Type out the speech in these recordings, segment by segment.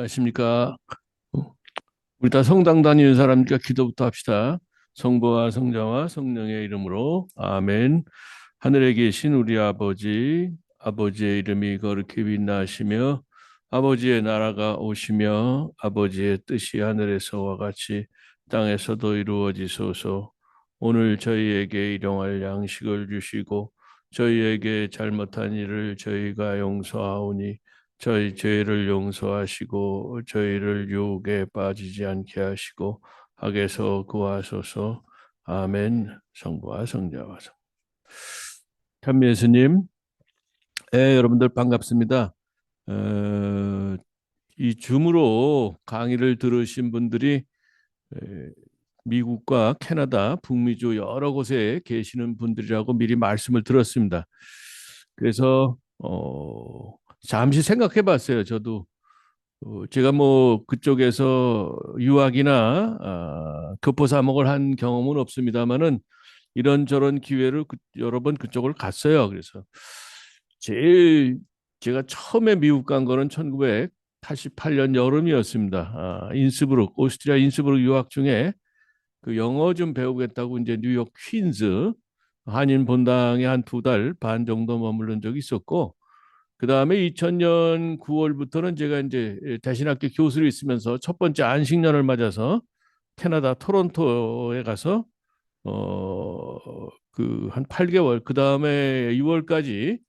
안녕하십니까. 우리 다 성당 다니는 사람이니까 기도부터 합시다. 성부와 성자와 성령의 이름으로 아멘. 하늘에 계신 우리 아버지, 아버지의 이름이 거룩히 빛나시며 아버지의 나라가 오시며 아버지의 뜻이 하늘에서와 같이 땅에서도 이루어지소서. 오늘 저희에게 일용할 양식을 주시고 저희에게 잘못한 일을 저희가 용서하오니 저희 죄를 용서하시고 저희를 유혹에 빠지지 않게 하시고 악에서 구하소서. 아멘. 성부와 성자와 성. 참미 예수님, 여러분들 반갑습니다. 어, 이 줌으로 강의를 들으신 분들이 에, 미국과 캐나다, 북미주 여러 곳에 계시는 분들이라고 미리 말씀을 들었습니다. 그래서 잠시 생각해 봤어요. 저도 제가 뭐 그쪽에서 유학이나 교포 사목을 한 경험은 없습니다만은 이런저런 기회를 여러 번 그쪽을 갔어요. 그래서 제일 제가 처음에 미국 간 거는 1988년 여름이었습니다. 인스브룩, 오스트리아 인스브룩 유학 중에 그 영어 좀 배우겠다고 이제 뉴욕 퀸즈 한인 본당에 한 두 달 반 정도 머무른 적이 있었고, 그 다음에 2000년 9월부터는 제가 이제 대신학교 교수로 있으면서 첫 번째 안식년을 맞아서 캐나다 토론토에 가서 그 한 8개월, 그 다음에 6월까지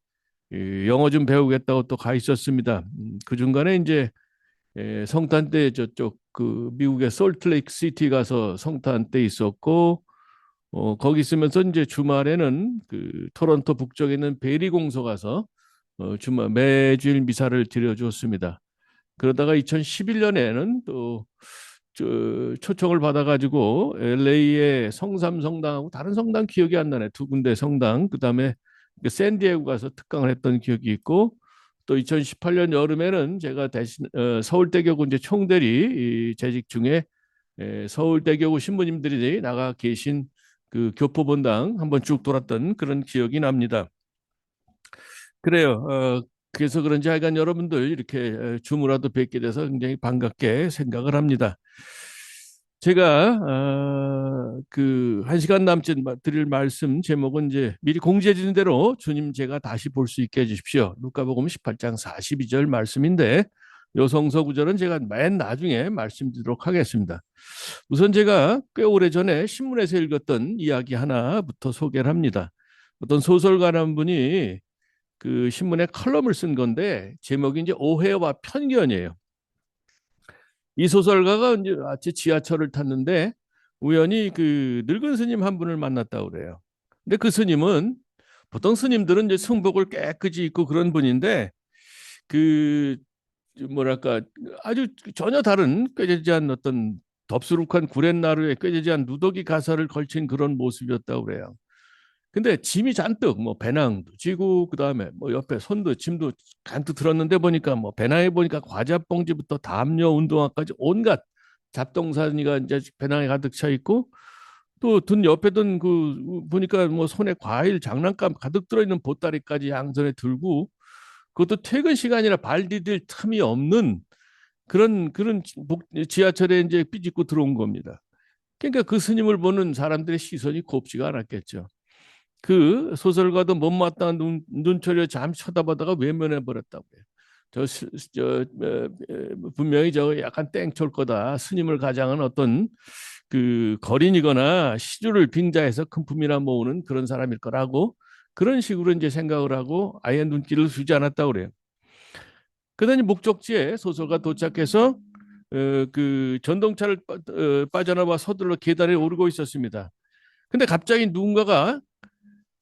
영어 좀 배우겠다고 또 가 있었습니다. 그 중간에 이제 성탄 때 저쪽 그 미국의 솔트레이크 시티 가서 성탄 때 있었고, 거기 있으면서 이제 주말에는 그 토론토 북쪽에 있는 베리 공소 가서 주말 매주일 미사를 드려줬습니다. 그러다가 2011년에는 또 초청을 받아가지고 LA의 성삼 성당하고 다른 성당 기억이 안 나네. 두 군데 성당. 그다음에 샌디에고 가서 특강을 했던 기억이 있고, 또 2018년 여름에는 제가 대신 서울대교구 이제 총대리 재직 중에 서울대교구 신부님들이 나가 계신 그 교포본당 한번 쭉 돌았던 그런 기억이 납니다. 그래요. 그래서 그런지 하여간 여러분들 이렇게 줌으로도 뵙게 돼서 굉장히 반갑게 생각을 합니다. 제가 그 1시간 남짓 드릴 말씀 제목은 이제 미리 공지해 주는 대로 주님 제가 다시 볼 수 있게 해주십시오. 루카복음 18장 42절 말씀인데 요 성서 구절은 제가 맨 나중에 말씀드리도록 하겠습니다. 우선 제가 꽤 오래전에 신문에서 읽었던 이야기 하나부터 소개를 합니다. 어떤 소설가라는 분이 그 신문에 칼럼을 쓴 건데 제목이 이제 오해와 편견이에요. 이 소설가가 이제 아침 지하철을 탔는데 우연히 그 늙은 스님 한 분을 만났다고 그래요. 근데 그 스님은 보통 스님들은 이제 승복을 깨끗이 입고 그런 분인데 그 뭐랄까 아주 전혀 다른 꾀지지 않은 어떤 덥수룩한 구렛나루에 꾀지지 않은 누더기 가사를 걸친 그런 모습이었다고 그래요. 근데 짐이 잔뜩 뭐 배낭도 지고 그다음에 뭐 옆에 손도 짐도 잔뜩 들었는데 보니까 뭐 배낭에 보니까 과자 봉지부터 담요 운동화까지 온갖 잡동사니가 이제 배낭에 가득 차 있고, 또 든 옆에 든그 보니까 뭐 손에 과일 장난감 가득 들어있는 보따리까지 양손에 들고, 그것도 퇴근 시간이라 발 디딜 틈이 없는 그런 지하철에 이제 삐짓고 들어온 겁니다. 그러니까 그 스님을 보는 사람들의 시선이 곱지가 않았겠죠. 그 소설가도 못마땅한 눈초리를 잠시 쳐다보다가 외면해 버렸다고 해요. 분명히 저 약간 땡초일 거다. 스님을 가장한 어떤 그 거린이거나 시주를 빙자해서 금품이나 모으는 그런 사람일 거라고, 그런 식으로 이제 생각을 하고 아예 눈길을 주지 않았다고 그래요. 그러더니 목적지에 소설가 도착해서 그 전동차를 빠져나와 서둘러 계단에 오르고 있었습니다. 근데 갑자기 누군가가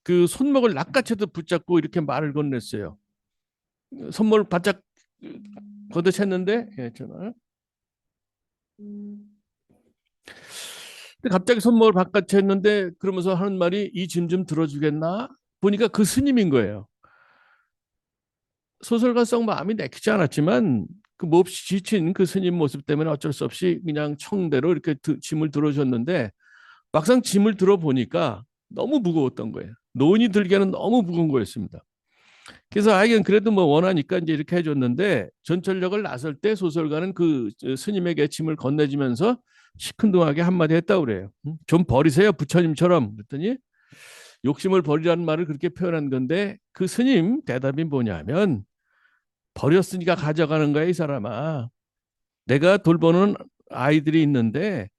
그 손목을 낚아채듯 붙잡고 이렇게 말을 건넸어요. 손목을 바짝 걷어챘는데, 예, 전화. 근데 갑자기 손목을 바꿔챘는데 그러면서 하는 말이 이 짐 좀 들어주겠나? 보니까 그 스님인 거예요. 소설가성 마음이 내키지 않았지만 그 몹시 지친 그 스님 모습 때문에 어쩔 수 없이 그냥 청대로 이렇게 짐을 들어줬는데 막상 짐을 들어보니까 너무 무거웠던 거예요. 노인이 들기에는 너무 무거운 거였습니다. 그래서 아이는 그래도 뭐 원하니까 이제 이렇게 해줬는데 전철역을 나설 때 소설가는 그 스님에게 짐을 건네주면서 시큰둥하게 한마디 했다고 그래요. 좀 버리세요 부처님처럼. 그랬더니 욕심을 버리라는 말을 그렇게 표현한 건데 그 스님 대답이 뭐냐면 버렸으니까 가져가는 거야 이 사람아. 내가 돌보는 아이들이 있는데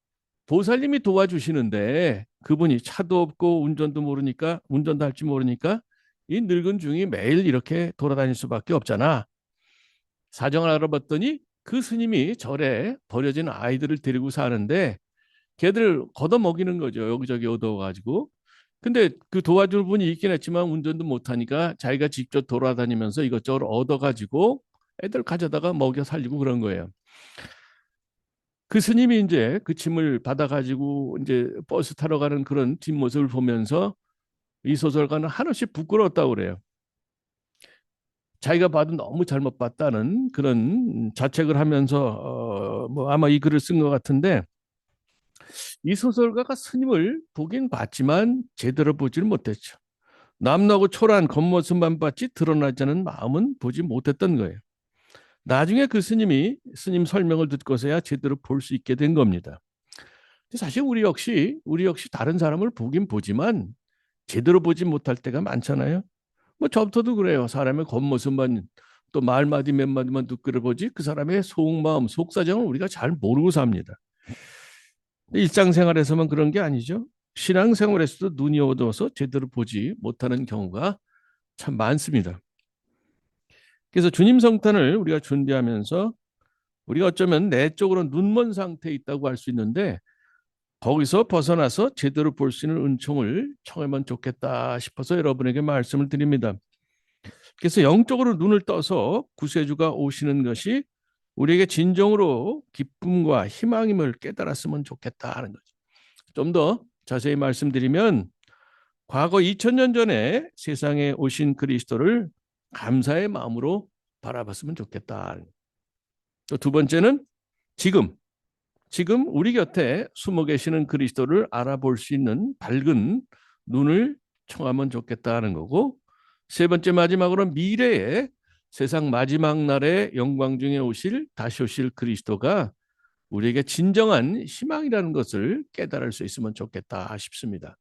보살님이 도와주시는데 그분이 차도 없고 운전도 모르니까 운전도 할 줄 모르니까 이 늙은 중이 매일 이렇게 돌아다닐 수밖에 없잖아. 사정을 알아봤더니 그 스님이 절에 버려진 아이들을 데리고 사는데 걔들 걷어먹이는 거죠. 여기저기 얻어가지고. 근데 그 도와줄 분이 있긴 했지만 운전도 못하니까 자기가 직접 돌아다니면서 이것저것 얻어가지고 애들 가져다가 먹여 살리고 그런 거예요. 그 스님이 이제 그 짐을 받아가지고 이제 버스 타러 가는 그런 뒷모습을 보면서 이 소설가는 한없이 부끄러웠다고 그래요. 자기가 봐도 너무 잘못 봤다는 그런 자책을 하면서 뭐 아마 이 글을 쓴 것 같은데 이 소설가가 스님을 보긴 봤지만 제대로 보지를 못했죠. 남나고 초라한 겉모습만 봤지 드러나지 않은 마음은 보지 못했던 거예요. 나중에 그 스님이 스님 설명을 듣고서야 제대로 볼 수 있게 된 겁니다. 사실 우리 역시 다른 사람을 보긴 보지만 제대로 보지 못할 때가 많잖아요. 뭐 저부터도 그래요. 사람의 겉모습만 또 말마디 몇 마디만 듣고 보지 그 사람의 속마음, 속사정을 우리가 잘 모르고 삽니다. 일상생활에서만 그런 게 아니죠. 신앙생활에서도 눈이 어두워서 제대로 보지 못하는 경우가 참 많습니다. 그래서 주님 성탄을 우리가 준비하면서 우리가 어쩌면 내적으로 눈먼 상태에 있다고 할 수 있는데 거기서 벗어나서 제대로 볼 수 있는 은총을 청하면 좋겠다 싶어서 여러분에게 말씀을 드립니다. 그래서 영적으로 눈을 떠서 구세주가 오시는 것이 우리에게 진정으로 기쁨과 희망임을 깨달았으면 좋겠다 하는 거죠. 좀 더 자세히 말씀드리면 과거 2000년 전에 세상에 오신 그리스도를 감사의 마음으로 바라봤으면 좋겠다. 또 두 번째는 지금 우리 곁에 숨어 계시는 그리스도를 알아볼 수 있는 밝은 눈을 청하면 좋겠다는 거고 세 번째 마지막으로 미래에 세상 마지막 날에 영광 중에 다시 오실 그리스도가 우리에게 진정한 희망이라는 것을 깨달을 수 있으면 좋겠다 싶습니다.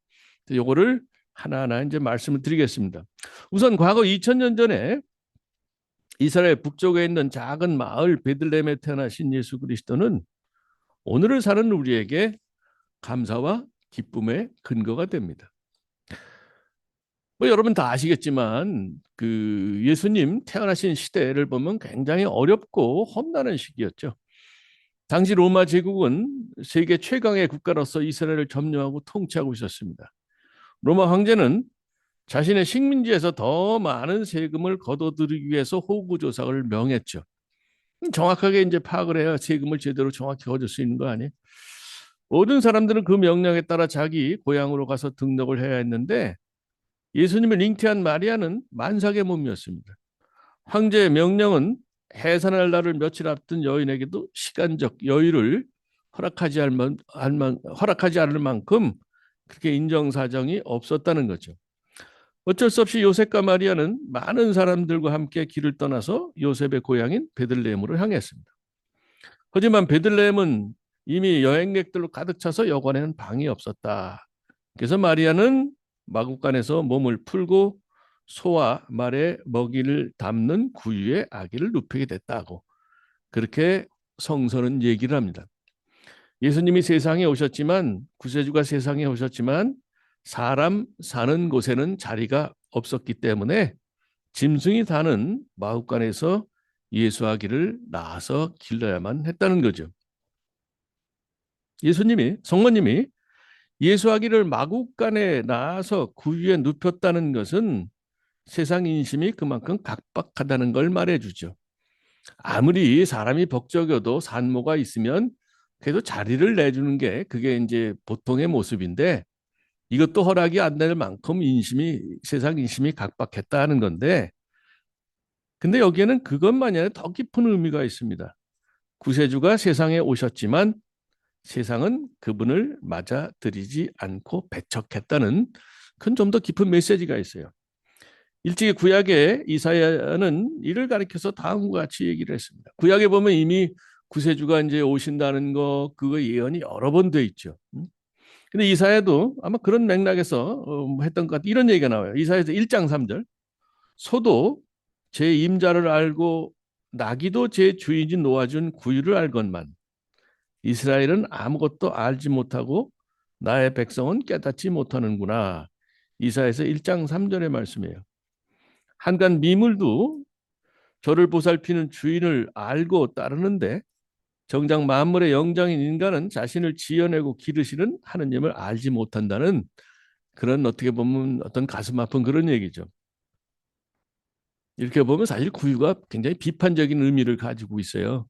요거를 하나하나 이제 말씀을 드리겠습니다. 우선 과거 2000년 전에 이스라엘 북쪽에 있는 작은 마을 베들레헴에 태어나신 예수 그리스도는 오늘을 사는 우리에게 감사와 기쁨의 근거가 됩니다. 뭐 여러분 다 아시겠지만 그 예수님 태어나신 시대를 보면 굉장히 어렵고 험난한 시기였죠. 당시 로마 제국은 세계 최강의 국가로서 이스라엘을 점령하고 통치하고 있었습니다. 로마 황제는 자신의 식민지에서 더 많은 세금을 거둬들이기 위해서 호구조삭을 명했죠. 정확하게 이제 파악을 해야 세금을 제대로 정확히 거둘 수 있는 거 아니에요? 모든 사람들은 그 명령에 따라 자기 고향으로 가서 등록을 해야 했는데 예수님을 잉태한 마리아는 만삭의 몸이었습니다. 황제의 명령은 해산할 날을 며칠 앞둔 여인에게도 시간적 여유를 허락하지 않을 만큼 그렇게 인정사정이 없었다는 거죠. 어쩔 수 없이 요셉과 마리아는 많은 사람들과 함께 길을 떠나서 요셉의 고향인 베들레헴으로 향했습니다. 하지만 베들레헴은 이미 여행객들로 가득 차서 여관에는 방이 없었다. 그래서 마리아는 마구간에서 몸을 풀고 소와 말의 먹이를 담는 구유에 아기를 눕히게 됐다고 그렇게 성서는 얘기를 합니다. 예수님이 세상에 오셨지만 구세주가 세상에 오셨지만 사람 사는 곳에는 자리가 없었기 때문에 짐승이 사는 마구간에서 예수 아기를 낳아서 길러야만 했다는 거죠. 성모님이 예수하기를 마국간에 나아서 구유에 눕혔다는 것은 세상 인심이 그만큼 각박하다는 걸 말해주죠. 아무리 사람이 복적여도 산모가 있으면 그래도 자리를 내주는 게 그게 이제 보통의 모습인데 이것도 허락이 안 될 만큼 세상 인심이 각박했다는 건데 근데 여기에는 그것만이 아니라 더 깊은 의미가 있습니다. 구세주가 세상에 오셨지만 세상은 그분을 맞아들이지 않고 배척했다는 그건 좀 더 깊은 메시지가 있어요. 일찍이 구약의 이사야는 이를 가리켜서 다음과 같이 얘기를 했습니다. 구약에 보면 이미 구세주가 이제 오신다는 거 그거 예언이 여러 번 돼 있죠. 근데 이사야도 아마 그런 맥락에서 했던 것 같아. 이런 얘기가 나와요. 이사야서 1장 3절. 소도 제 임자를 알고 나귀도 제 주인이 놓아준 구유를 알건만 이스라엘은 아무것도 알지 못하고 나의 백성은 깨닫지 못하는구나. 이사야서 1장 3절의 말씀이에요. 한간 미물도 저를 보살피는 주인을 알고 따르는데 정작 만물의 영장인 인간은 자신을 지어내고 기르시는 하느님을 알지 못한다는 그런 어떻게 보면 어떤 가슴 아픈 그런 얘기죠. 이렇게 보면 사실 구유가 굉장히 비판적인 의미를 가지고 있어요.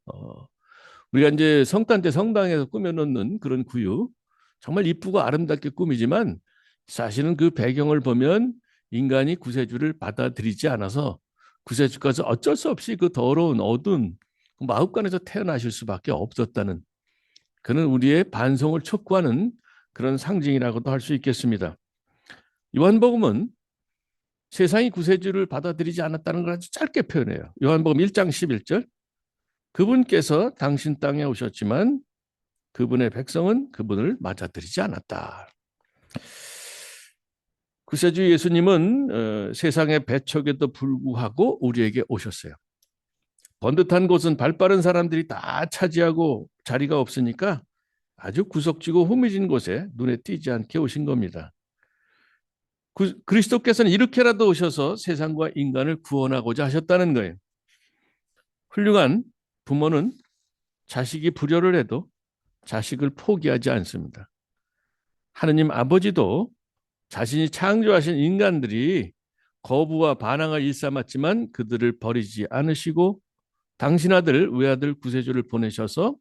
우리가 이제 성탄 때 성당에서 꾸며놓는 그런 구유 정말 이쁘고 아름답게 꾸미지만 사실은 그 배경을 보면 인간이 구세주를 받아들이지 않아서 구세주께서 어쩔 수 없이 그 더러운 어두운 마흡관에서 태어나실 수밖에 없었다는 그는 우리의 반성을 촉구하는 그런 상징이라고도 할 수 있겠습니다. 요한복음은 세상이 구세주를 받아들이지 않았다는 걸 아주 짧게 표현해요. 요한복음 1장 11절 그분께서 당신 땅에 오셨지만 그분의 백성은 그분을 맞아들이지 않았다. 구세주 예수님은 세상의 배척에도 불구하고 우리에게 오셨어요. 번듯한 곳은 발빠른 사람들이 다 차지하고 자리가 없으니까 아주 구석지고 후미진 곳에 눈에 띄지 않게 오신 겁니다. 그리스도께서는 이렇게라도 오셔서 세상과 인간을 구원하고자 하셨다는 거예요. 훌륭한 부모는 자식이 불효를 해도 자식을 포기하지 않습니다. 하느님 아버지도 자신이 창조하신 인간들이 거부와 반항을 일삼았지만 그들을 버리지 않으시고 당신 아들 외아들 구세주를 보내셔서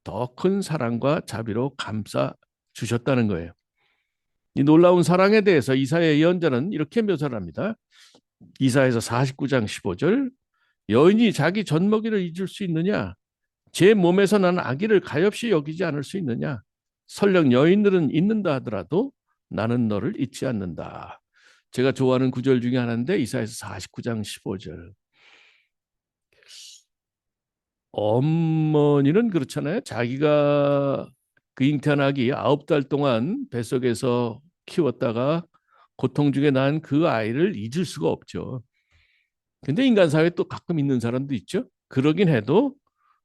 더 큰 사랑과 자비로 감싸 주셨다는 거예요. 이 놀라운 사랑에 대해서 이사야 예언자는 이렇게 묘사를 합니다. 이사야서 49장 15절 여인이 자기 젖먹이를 잊을 수 있느냐? 제 몸에서 난 아기를 가엾이 여기지 않을 수 있느냐? 설령 여인들은 잊는다 하더라도 나는 너를 잊지 않는다. 제가 좋아하는 구절 중에 하나인데 이사야서 49장 15절. 어머니는 그렇잖아요. 자기가 그 잉태한 아기 9달 동안 뱃속에서 키웠다가 고통 중에 난 그 아이를 잊을 수가 없죠. 근데 인간 사회에 또 가끔 있는 사람도 있죠. 그러긴 해도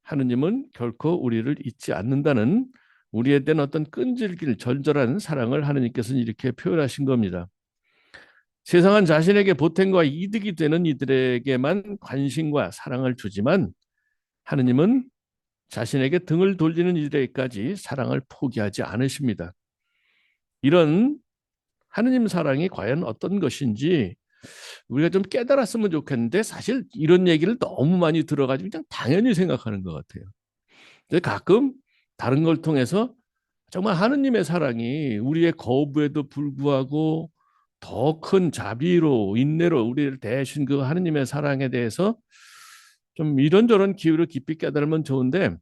하느님은 결코 우리를 잊지 않는다는 우리에 대한 어떤 끈질길 절절한 사랑을 하느님께서는 이렇게 표현하신 겁니다. 세상은 자신에게 보탬과 이득이 되는 이들에게만 관심과 사랑을 주지만 하느님은 자신에게 등을 돌리는 이들에게까지 사랑을 포기하지 않으십니다. 이런 하느님 사랑이 과연 어떤 것인지 우리가 좀 깨달았으면 좋겠는데 사실 이런 얘기를 너무 많이 들어가지고 그냥 당연히 생각하는 것 같아요. 근데 가끔 다른 걸 통해서 정말 하느님의 사랑이 우리의 거부에도 불구하고 더 큰 자비로 인내로 우리를 대하신 그 하느님의 사랑에 대해서 좀 이런저런 기회로 깊이 깨달으면 좋은데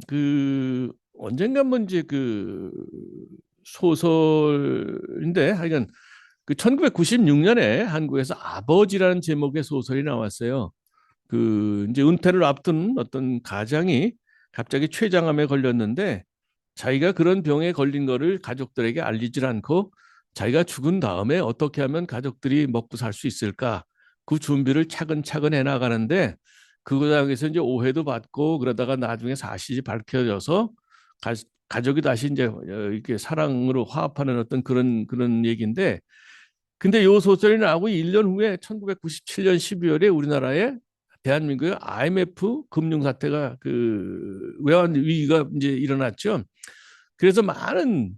그 언젠가 뭔지 그 소설인데 하여간 그 1996년에 한국에서 아버지라는 제목의 소설이 나왔어요. 그 이제 은퇴를 앞둔 어떤 가장이 갑자기 췌장암에 걸렸는데 자기가 그런 병에 걸린 거를 가족들에게 알리질 않고 자기가 죽은 다음에 어떻게 하면 가족들이 먹고 살 수 있을까 그 준비를 차근차근 해 나가는데 그거에서 이제 오해도 받고 그러다가 나중에 사실이 밝혀져서 가족이 다시 이제 이렇게 사랑으로 화합하는 어떤 그런 얘기인데 근데 요 소설이 나오고 1년 후에 1997년 12월에 우리나라에 대한민국의 IMF 금융 사태가 그 외환 위기가 이제 일어났죠. 그래서 많은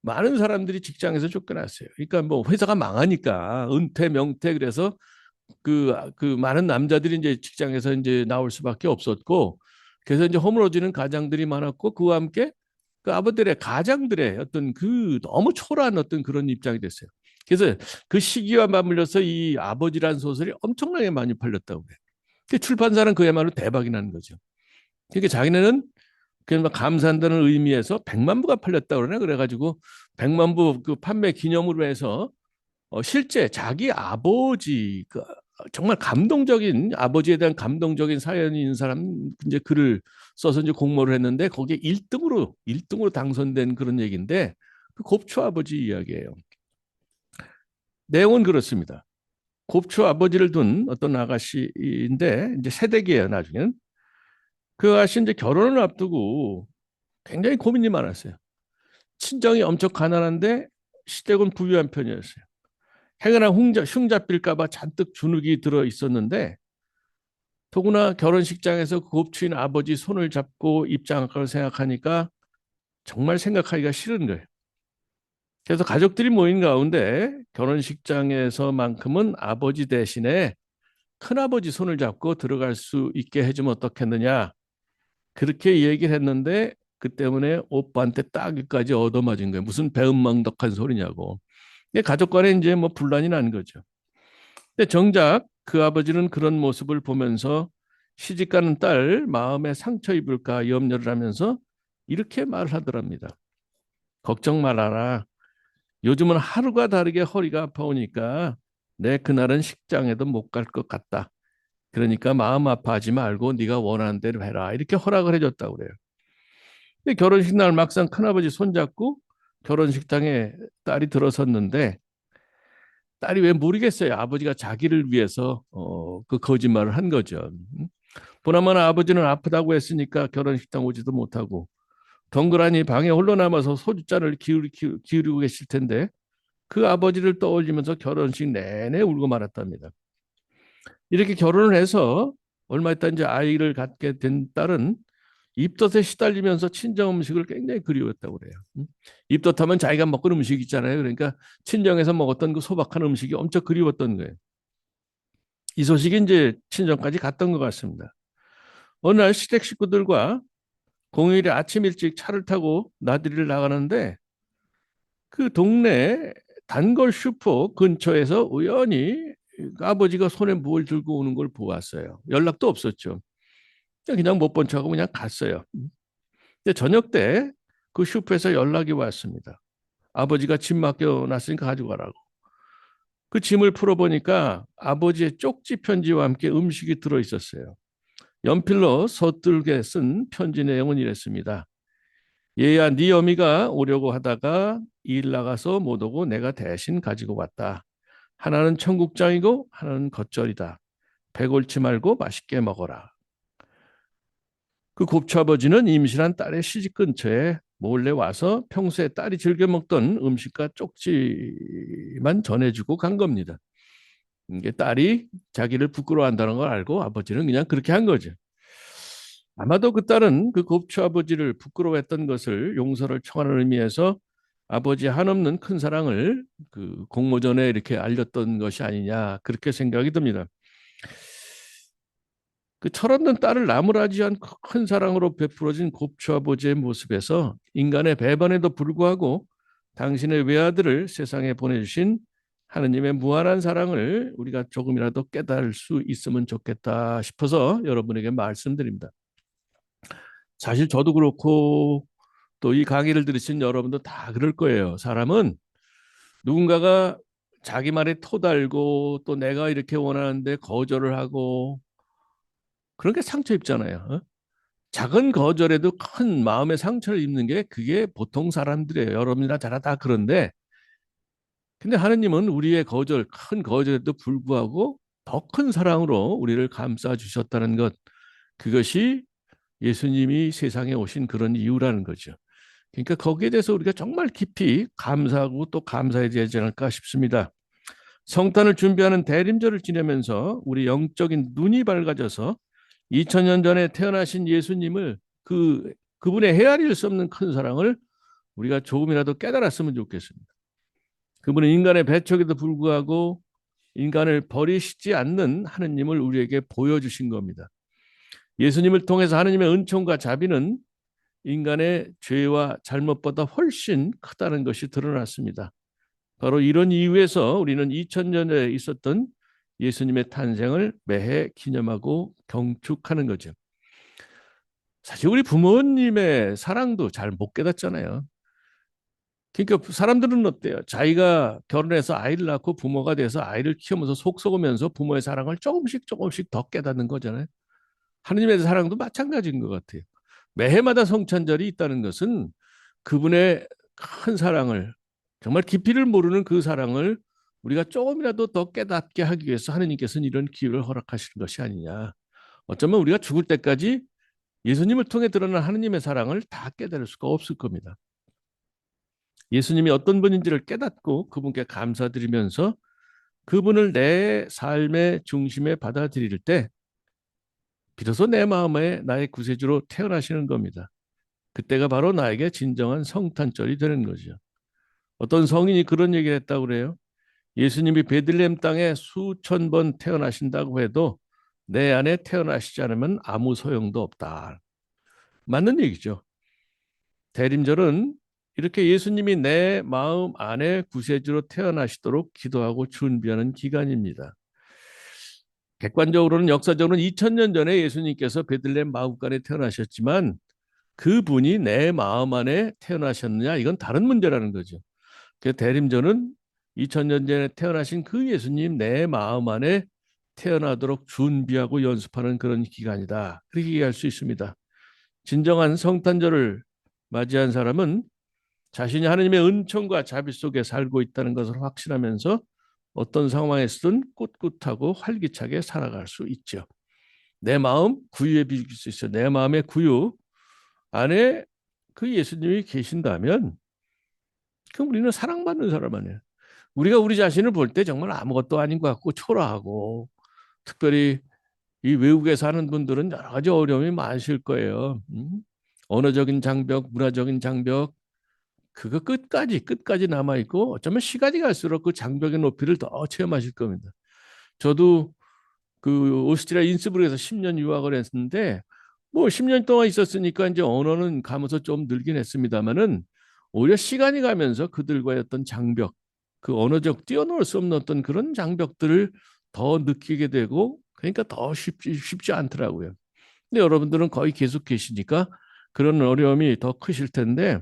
많은 사람들이 직장에서 쫓겨났어요. 그러니까 뭐 회사가 망하니까 은퇴 명퇴 그래서 그 많은 남자들이 이제 직장에서 이제 나올 수밖에 없었고 그래서 이제 허물어지는 가장들이 많았고 그와 함께 그 아버들의 가장들의 어떤 그 너무 초라한 어떤 그런 입장이 됐어요. 그래서 그 시기와 맞물려서 이 아버지란 소설이 엄청나게 많이 팔렸다고 그래요. 그 출판사는 그야말로 대박이 난 거죠. 그러니까 자기네는 그냥 감사한다는 의미에서 100만 부가 팔렸다고 그러네. 그래가지고 100만 부 그 판매 기념으로 해서 실제 자기 아버지 그 정말 감동적인 아버지에 대한 감동적인 사연이 있는 사람 이제 글을 써서 이제 공모를 했는데 거기에 1등으로 당선된 그런 얘기인데 그 곱초 아버지 이야기예요. 내용은 그렇습니다. 곱초 아버지를 둔 어떤 아가씨인데 이제 새댁이에요. 나중에는 그 아가씨 이제 결혼을 앞두고 굉장히 고민이 많았어요. 친정이 엄청 가난한데 시댁은 부유한 편이었어요. 행여나 흉잡힐까봐 잔뜩 주눅이 들어 있었는데 더구나 결혼식장에서 그 곱추인 아버지 손을 잡고 입장할 걸 생각하니까 정말 생각하기가 싫은 거예요. 그래서 가족들이 모인 가운데 결혼식장에서만큼은 아버지 대신에 큰아버지 손을 잡고 들어갈 수 있게 해주면 어떻겠느냐 그렇게 얘기를 했는데 그 때문에 오빠한테 따귀까지 얻어맞은 거예요. 무슨 배은망덕한 소리냐고. 가족 간에 이제 뭐 분란이 난 거죠. 근데 정작 그 아버지는 그런 모습을 보면서 시집가는 딸 마음에 상처 입을까 염려를 하면서 이렇게 말을 하더랍니다. 걱정 말아라. 요즘은 하루가 다르게 허리가 아파오니까 내 그날은 식장에도 못 갈 것 같다. 그러니까 마음 아파하지 말고 네가 원하는 대로 해라. 이렇게 허락을 해줬다고 그래요. 근데 결혼식 날 막상 큰아버지 손잡고 결혼식장에 딸이 들어섰는데 딸이 왜 모르겠어요. 아버지가 자기를 위해서 그 거짓말을 한 거죠. 보나마나 아버지는 아프다고 했으니까 결혼식장 오지도 못하고 덩그라니 방에 홀로 남아서 소주잔을 기울이고 계실 텐데 그 아버지를 떠올리면서 결혼식 내내 울고 말았답니다. 이렇게 결혼을 해서 얼마 있다 이제 아이를 갖게 된 딸은 입덧에 시달리면서 친정 음식을 굉장히 그리웠다고 그래요. 입덧하면 자기가 먹던 음식 있잖아요. 그러니까 친정에서 먹었던 그 소박한 음식이 엄청 그리웠던 거예요. 이 소식이 이제 친정까지 갔던 것 같습니다. 어느 날 시댁 식구들과 공휴일에 아침 일찍 차를 타고 나들이를 나가는데 그 동네 단골 슈퍼 근처에서 우연히 아버지가 손에 뭘 들고 오는 걸 보았어요. 연락도 없었죠. 그냥 못 본 척하고 그냥 갔어요. 근데 저녁 때 그 슈퍼에서 연락이 왔습니다. 아버지가 짐 맡겨놨으니까 가져가라고. 그 짐을 풀어보니까 아버지의 쪽지 편지와 함께 음식이 들어있었어요. 연필로 서툴게 쓴 편지 내용은 이랬습니다. 얘야, 네 어미가 오려고 하다가 일 나가서 못 오고 내가 대신 가지고 왔다. 하나는 청국장이고 하나는 겉절이다. 배 옳지 말고 맛있게 먹어라. 그 곱추 아버지는 임신한 딸의 시집 근처에 몰래 와서 평소에 딸이 즐겨 먹던 음식과 쪽지만 전해주고 간 겁니다. 이게 딸이 자기를 부끄러워한다는 걸 알고 아버지는 그냥 그렇게 한 거죠. 아마도 그 딸은 그 곱추 아버지를 부끄러워했던 것을 용서를 청하는 의미에서 아버지 한없는 큰 사랑을 그 공모전에 이렇게 알렸던 것이 아니냐 그렇게 생각이 듭니다. 그 철없는 딸을 나무라지 않고 큰 사랑으로 베풀어진 곱추 아버지의 모습에서 인간의 배반에도 불구하고 당신의 외아들을 세상에 보내주신 하느님의 무한한 사랑을 우리가 조금이라도 깨달을 수 있으면 좋겠다 싶어서 여러분에게 말씀드립니다. 사실 저도 그렇고 또 이 강의를 들으신 여러분도 다 그럴 거예요. 사람은 누군가가 자기 말에 토달고 또 내가 이렇게 원하는데 거절을 하고 그런 게 상처 입잖아요. 작은 거절에도 큰 마음의 상처를 입는 게 그게 보통 사람들이에요. 여러분이나 저나 다 그런데 근데 하느님은 우리의 큰 거절에도 불구하고 더 큰 사랑으로 우리를 감싸 주셨다는 것 그것이 예수님이 세상에 오신 그런 이유라는 거죠. 그러니까 거기에 대해서 우리가 정말 깊이 감사하고 또 감사해야 되지 않을까 싶습니다. 성탄을 준비하는 대림절을 지내면서 우리 영적인 눈이 밝아져서 2000년 전에 태어나신 예수님을 그분의 헤아릴 수 없는 큰 사랑을 우리가 조금이라도 깨달았으면 좋겠습니다. 그분은 인간의 배척에도 불구하고 인간을 버리시지 않는 하느님을 우리에게 보여주신 겁니다. 예수님을 통해서 하느님의 은총과 자비는 인간의 죄와 잘못보다 훨씬 크다는 것이 드러났습니다. 바로 이런 이유에서 우리는 2000년 전에 있었던 예수님의 탄생을 매해 기념하고 경축하는 거죠. 사실 우리 부모님의 사랑도 잘 못 깨닫잖아요. 그러니까 사람들은 어때요? 자기가 결혼해서 아이를 낳고 부모가 돼서 아이를 키우면서 속 썩으면서 부모의 사랑을 조금씩 조금씩 더 깨닫는 거잖아요. 하느님의 사랑도 마찬가지인 것 같아요. 매해마다 성찬절이 있다는 것은 그분의 큰 사랑을, 정말 깊이를 모르는 그 사랑을 우리가 조금이라도 더 깨닫게 하기 위해서 하느님께서는 이런 기회를 허락하시는 것이 아니냐. 어쩌면 우리가 죽을 때까지 예수님을 통해 드러난 하느님의 사랑을 다 깨달을 수가 없을 겁니다. 예수님이 어떤 분인지를 깨닫고 그분께 감사드리면서 그분을 내 삶의 중심에 받아들일 때 비로소 내 마음에 나의 구세주로 태어나시는 겁니다. 그때가 바로 나에게 진정한 성탄절이 되는 거죠. 어떤 성인이 그런 얘기를 했다고 그래요. 예수님이 베들레헴 땅에 수천 번 태어나신다고 해도 내 안에 태어나시지 않으면 아무 소용도 없다. 맞는 얘기죠. 대림절은 이렇게 예수님이 내 마음 안에 구세주로 태어나시도록 기도하고 준비하는 기간입니다. 객관적으로는 역사적으로는 2000년 전에 예수님께서 베들레헴 마구간에 태어나셨지만 그분이 내 마음 안에 태어나셨느냐 이건 다른 문제라는 거죠. 그 대림절은 2000년 전에 태어나신 그 예수님 내 마음 안에 태어나도록 준비하고 연습하는 그런 기간이다. 그렇게 얘기할 수 있습니다. 진정한 성탄절을 맞이한 사람은 자신이 하느님의 은총과 자비 속에 살고 있다는 것을 확신하면서 어떤 상황에서든 꿋꿋하고 활기차게 살아갈 수 있죠. 내 마음 구유에 비길 수 있어요. 내 마음의 구유 안에 그 예수님이 계신다면 그럼 우리는 사랑받는 사람 아니에요. 우리가 우리 자신을 볼 때 정말 아무것도 아닌 것 같고 초라하고 특별히 이 외국에 사는 분들은 여러 가지 어려움이 많으실 거예요. 언어적인 장벽, 문화적인 장벽 그거 끝까지 남아 있고 어쩌면 시간이 갈수록 그 장벽의 높이를 더 체험하실 겁니다. 저도 그 오스트리아 인스브르크에서 10년 유학을 했는데 뭐 10년 동안 있었으니까 이제 언어는 가면서 좀 늘긴 했습니다만은 오히려 시간이 가면서 그들과의 어떤 장벽, 그 언어적 뛰어넘을 수 없는 어떤 그런 장벽들을 더 느끼게 되고 그러니까 더 쉽지 않더라고요. 근데 여러분들은 거의 계속 계시니까 그런 어려움이 더 크실 텐데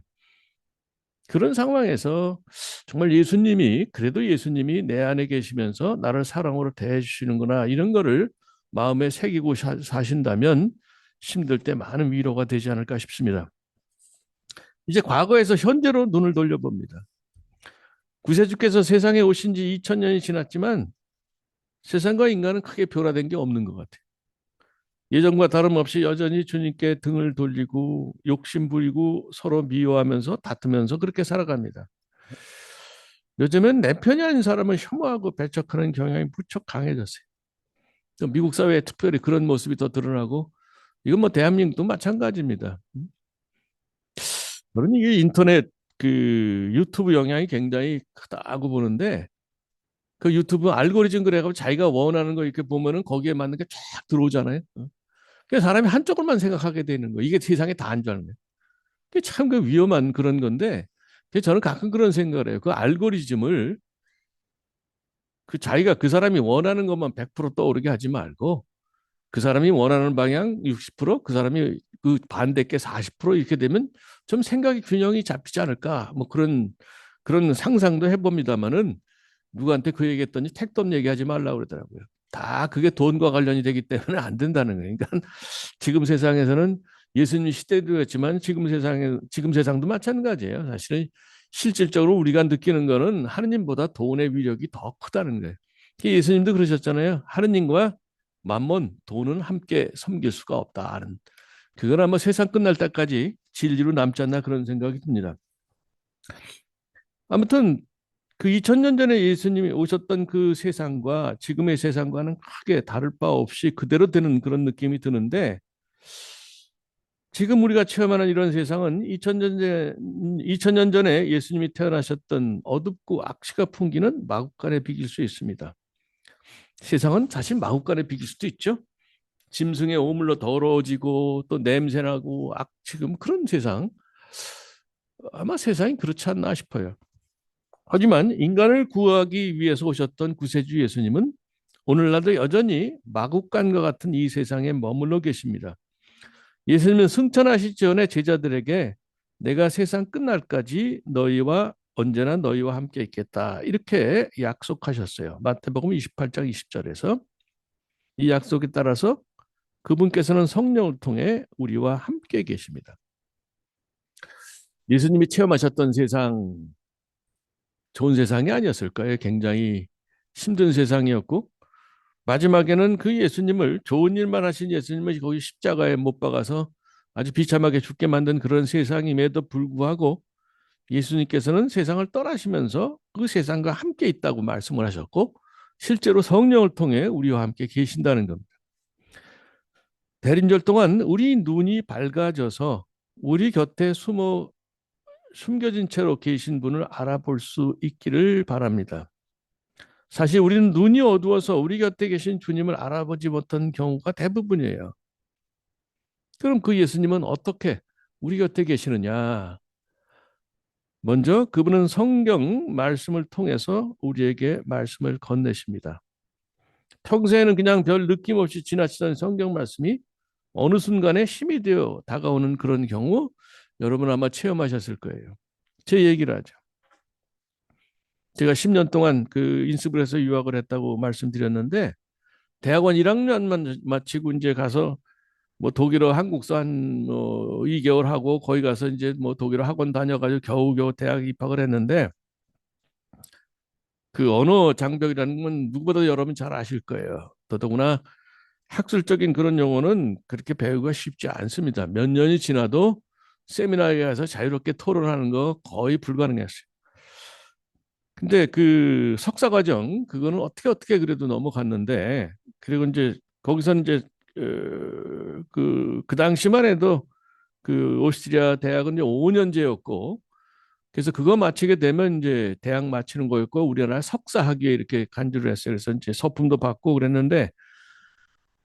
그런 상황에서 정말 예수님이 그래도 예수님이 내 안에 계시면서 나를 사랑으로 대해 주시는구나 이런 거를 마음에 새기고 사신다면 힘들 때 많은 위로가 되지 않을까 싶습니다. 이제 과거에서 현재로 눈을 돌려봅니다. 구세주께서 세상에 오신 지 2000년이 지났지만 세상과 인간은 크게 변화된 게 없는 것 같아요. 예전과 다름없이 여전히 주님께 등을 돌리고 욕심 부리고 서로 미워하면서 다투면서 그렇게 살아갑니다. 요즘은 내 편이 아닌 사람을 혐오하고 배척하는 경향이 무척 강해졌어요. 미국 사회에 특별히 그런 모습이 더 드러나고 이건 뭐 대한민국도 마찬가지입니다. 저는 이게 인터넷 그 유튜브 영향이 굉장히 크다고 보는데 그 유튜브 알고리즘 그래가지고 자기가 원하는 거 이렇게 보면은 거기에 맞는 게 쫙 들어오잖아요. 그래서 사람이 한쪽으로만 생각하게 되는 거. 이게 세상에 다 안 좋아하는 거예요. 그게 참 그 위험한 그런 건데 저는 가끔 그런 생각을 해요. 그 알고리즘을 그 자기가 그 사람이 원하는 것만 100% 떠오르게 하지 말고 그 사람이 원하는 방향 60%, 그 사람이 그 반대께 40% 이렇게 되면 좀 생각의 균형이 잡히지 않을까? 뭐 그런 상상도 해봅니다만은 누구한테 그 얘기했더니 택도 얘기하지 말라고 그러더라고요. 다 그게 돈과 관련이 되기 때문에 안 된다는 거예요. 그러니까 지금 세상에서는 예수님 시대도였지만 지금 세상도 마찬가지예요. 사실은 실질적으로 우리가 느끼는 거는 하느님보다 돈의 위력이 더 크다는 거예요. 예수님도 그러셨잖아요. 하느님과 만몬, 돈은 함께 섬길 수가 없다는. 그건 아마 세상 끝날 때까지 진리로 남지 않나 그런 생각이 듭니다. 아무튼 그 2000년 전에 예수님이 오셨던 그 세상과 지금의 세상과는 크게 다를 바 없이 그대로 되는 그런 느낌이 드는데 지금 우리가 체험하는 이런 세상은 2000년 전에 예수님이 태어나셨던 어둡고 악시가 풍기는 마국간에 비길 수 있습니다. 세상은 사실 마국간에 비길 수도 있죠. 짐승의 오물로 더러워지고 또 냄새나고 악취금 그런 세상. 아마 세상이 그렇지 않나 싶어요. 하지만 인간을 구하기 위해서 오셨던 구세주 예수님은 오늘날도 여전히 마국간과 같은 이 세상에 머물러 계십니다. 예수님은 승천하시기 전에 제자들에게 내가 세상 끝날까지 너희와 언제나 너희와 함께 있겠다 이렇게 약속하셨어요. 마태복음 28장 20절에서 이 약속에 따라서 그분께서는 성령을 통해 우리와 함께 계십니다. 예수님이 체험하셨던 세상 좋은 세상이 아니었을까요? 굉장히 힘든 세상이었고 마지막에는 그 예수님을 좋은 일만 하신 예수님을 거기 십자가에 못 박아서 아주 비참하게 죽게 만든 그런 세상임에도 불구하고 예수님께서는 세상을 떠나시면서 그 세상과 함께 있다고 말씀을 하셨고 실제로 성령을 통해 우리와 함께 계신다는 겁니다. 대림절 동안 우리 눈이 밝아져서 우리 곁에 숨겨진 채로 계신 분을 알아볼 수 있기를 바랍니다. 사실 우리는 눈이 어두워서 우리 곁에 계신 주님을 알아보지 못한 경우가 대부분이에요. 그럼 그 예수님은 어떻게 우리 곁에 계시느냐? 먼저 그분은 성경 말씀을 통해서 우리에게 말씀을 건네십니다. 평소에는 그냥 별 느낌 없이 지나치던 성경 말씀이 어느 순간에 힘이 되어 다가오는 그런 경우 여러분 아마 체험하셨을 거예요. 제 얘기를 하죠. 제가 10년 동안 그 인스브에서 유학을 했다고 말씀드렸는데 대학원 1학년만 마치고 이제 가서 뭐 독일어 한국사 한뭐 2개월 하고 거기 가서 이제 뭐 독일어 학원 다녀가지고 겨우겨우 대학 입학을 했는데 그 언어 장벽이라는 건 누구보다 여러분 잘 아실 거예요. 더더구나 학술적인 그런 용어는 그렇게 배우기가 쉽지 않습니다. 몇 년이 지나도 세미나에 가서 자유롭게 토론하는 거 거의 불가능했어요. 근데 그 석사 과정 그거는 어떻게 그래도 넘어갔는데 그리고 이제 거기서 이제 그 당시만 해도 그 오스트리아 대학은 이제 5년제였고 그래서 그거 마치게 되면 이제 대학 마치는 거였고 우리나라 석사 학위에 이렇게 간주를 했어요. 그래서 이제 서품도 받고 그랬는데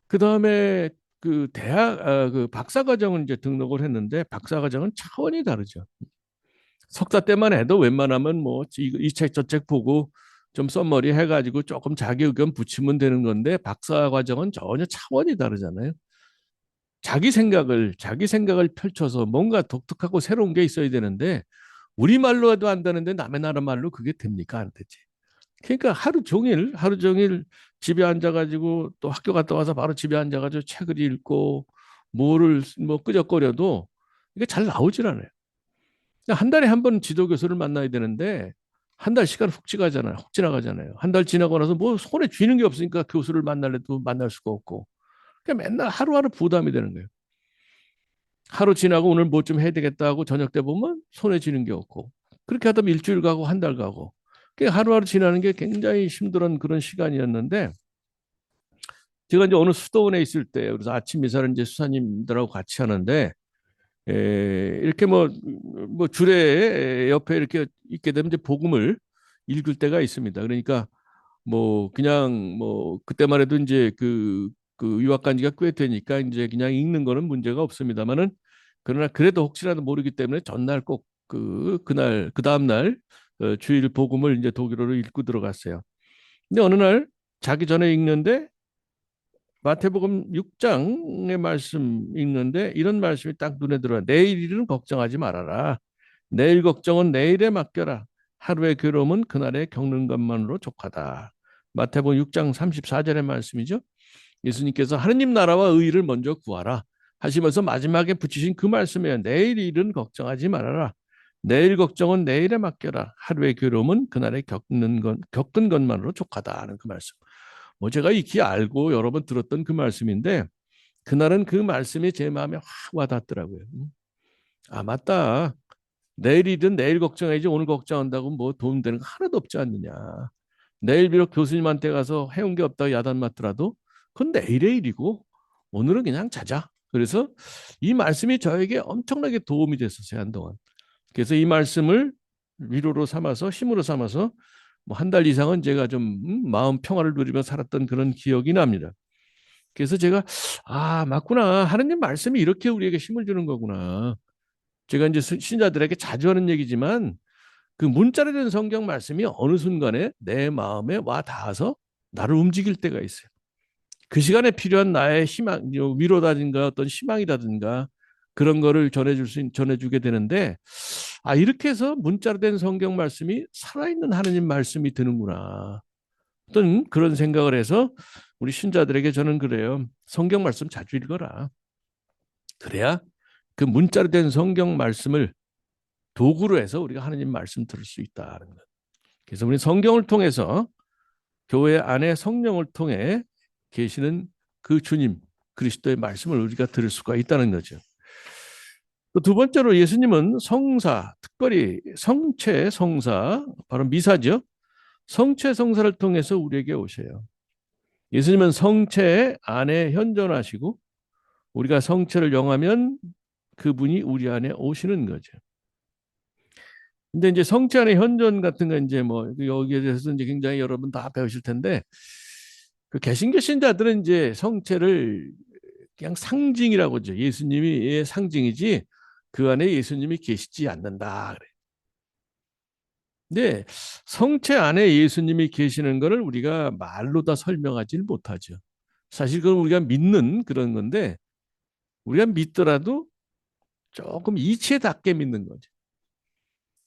그 다음에 그 그 박사 과정은 이제 등록을 했는데 박사 과정은 차원이 다르죠. 석사 때만 해도 웬만하면 뭐 이 책 저 책 보고 좀 썸머리 해가지고 조금 자기 의견 붙이면 되는 건데 박사 과정은 전혀 차원이 다르잖아요. 자기 생각을 펼쳐서 뭔가 독특하고 새로운 게 있어야 되는데 우리말로 해도 안 되는데 남의 나라 말로 그게 됩니까? 안 되지. 그러니까 하루 종일 집에 앉아가지고 또 학교 갔다 와서 바로 집에 앉아가지고 책을 읽고 뭐를 뭐 끄적거려도 이게 잘 나오질 않아요. 한 달에 한 번 지도 교수를 만나야 되는데 한 달 시간 훅 지나가잖아요. 훅 지나가잖아요. 한 달 지나고 나서 뭐 손에 쥐는 게 없으니까 교수를 만날래도 만날 수가 없고 그냥 맨날 하루하루 부담이 되는 거예요. 하루 지나고 오늘 뭐 좀 해야 되겠다 하고 저녁 때 보면 손에 쥐는 게 없고 그렇게 하다 보면 일주일 가고 한 달 가고 하루하루 지나는 게 굉장히 힘든 그런 시간이었는데 제가 이제 어느 수도원에 있을 때 그래서 아침 미사를 이제 수사님들하고 같이 하는데 이렇게 뭐 줄에 옆에 이렇게 있게 되면 이제 복음을 읽을 때가 있습니다. 그러니까 뭐 그냥 뭐 그때만 해도 이제 그 유학 간 지가 꽤 되니까 이제 그냥 읽는 거는 문제가 없습니다만은 그러나 그래도 혹시라도 모르기 때문에 전날 꼭 그날 그 다음 날 주일 복음을 이제 독일어로 읽고 들어갔어요. 근데 어느 날 자기 전에 읽는데 마태복음 6장의 말씀 읽는데 이런 말씀이 딱 눈에 들어와. 내일 일은 걱정하지 말아라. 내일 걱정은 내일에 맡겨라. 하루의 괴로움은 그날에 겪는 것만으로 족하다. 마태복음 6장 34절의 말씀이죠. 예수님께서 하느님 나라와 의를 먼저 구하라 하시면서 마지막에 붙이신 그 말씀이에요. 내일 일은 걱정하지 말아라. 내일 걱정은 내일에 맡겨라. 하루의 괴로움은 그날에 겪은 것만으로 족하다 하는 그 말씀. 뭐 제가 익히 알고 여러 번 들었던 그 말씀인데 그날은 그 말씀이 제 마음에 확 와닿더라고요. 아 맞다. 내일이든 내일 걱정해야지 오늘 걱정한다고 뭐 도움되는 거 하나도 없지 않느냐. 내일 비록 교수님한테 가서 해온 게 없다고 야단 맞더라도 그건 내일의 일이고 오늘은 그냥 자자. 그래서 이 말씀이 저에게 엄청나게 도움이 됐었어요, 한동안. 그래서 이 말씀을 위로로 삼아서 힘으로 삼아서 뭐 한 달 이상은 제가 좀 마음 평화를 누리며 살았던 그런 기억이 납니다. 그래서 제가 맞구나. 하느님 말씀이 이렇게 우리에게 힘을 주는 거구나. 제가 이제 신자들에게 자주 하는 얘기지만 그 문자로 된 성경 말씀이 어느 순간에 내 마음에 와 닿아서 나를 움직일 때가 있어요. 그 시간에 필요한 나의 희망, 위로라든가 어떤 희망이라든가 그런 거를 전해주게 되는데, 이렇게 해서 문자로 된 성경 말씀이 살아있는 하느님 말씀이 되는구나. 어떤 그런 생각을 해서 우리 신자들에게 저는 그래요. 성경 말씀 자주 읽어라. 그래야 그 문자로 된 성경 말씀을 도구로 해서 우리가 하느님 말씀 들을 수 있다는 것. 그래서 우리 성경을 통해서 교회 안에 성령을 통해 계시는 그 주님 그리스도의 말씀을 우리가 들을 수가 있다는 거죠. 또 두 번째로 예수님은 성사, 특별히 성체 성사, 바로 미사죠. 성체 성사를 통해서 우리에게 오셔요. 예수님은 성체 안에 현존하시고 우리가 성체를 영하면 그분이 우리 안에 오시는 거죠. 근데 이제 성체 안에 현존 같은 거 이제 뭐 여기에 대해서 이제 굉장히 여러분 다 배우실 텐데 그 개신교 신자들은 이제 성체를 그냥 상징이라고 하죠. 예수님이 상징이지 그 안에 예수님이 계시지 않는다. 그래. 근데 성체 안에 예수님이 계시는 것을 우리가 말로 다 설명하지 못하죠. 사실 그건 우리가 믿는 그런 건데 우리가 믿더라도 조금 이치에닿게 믿는 거죠.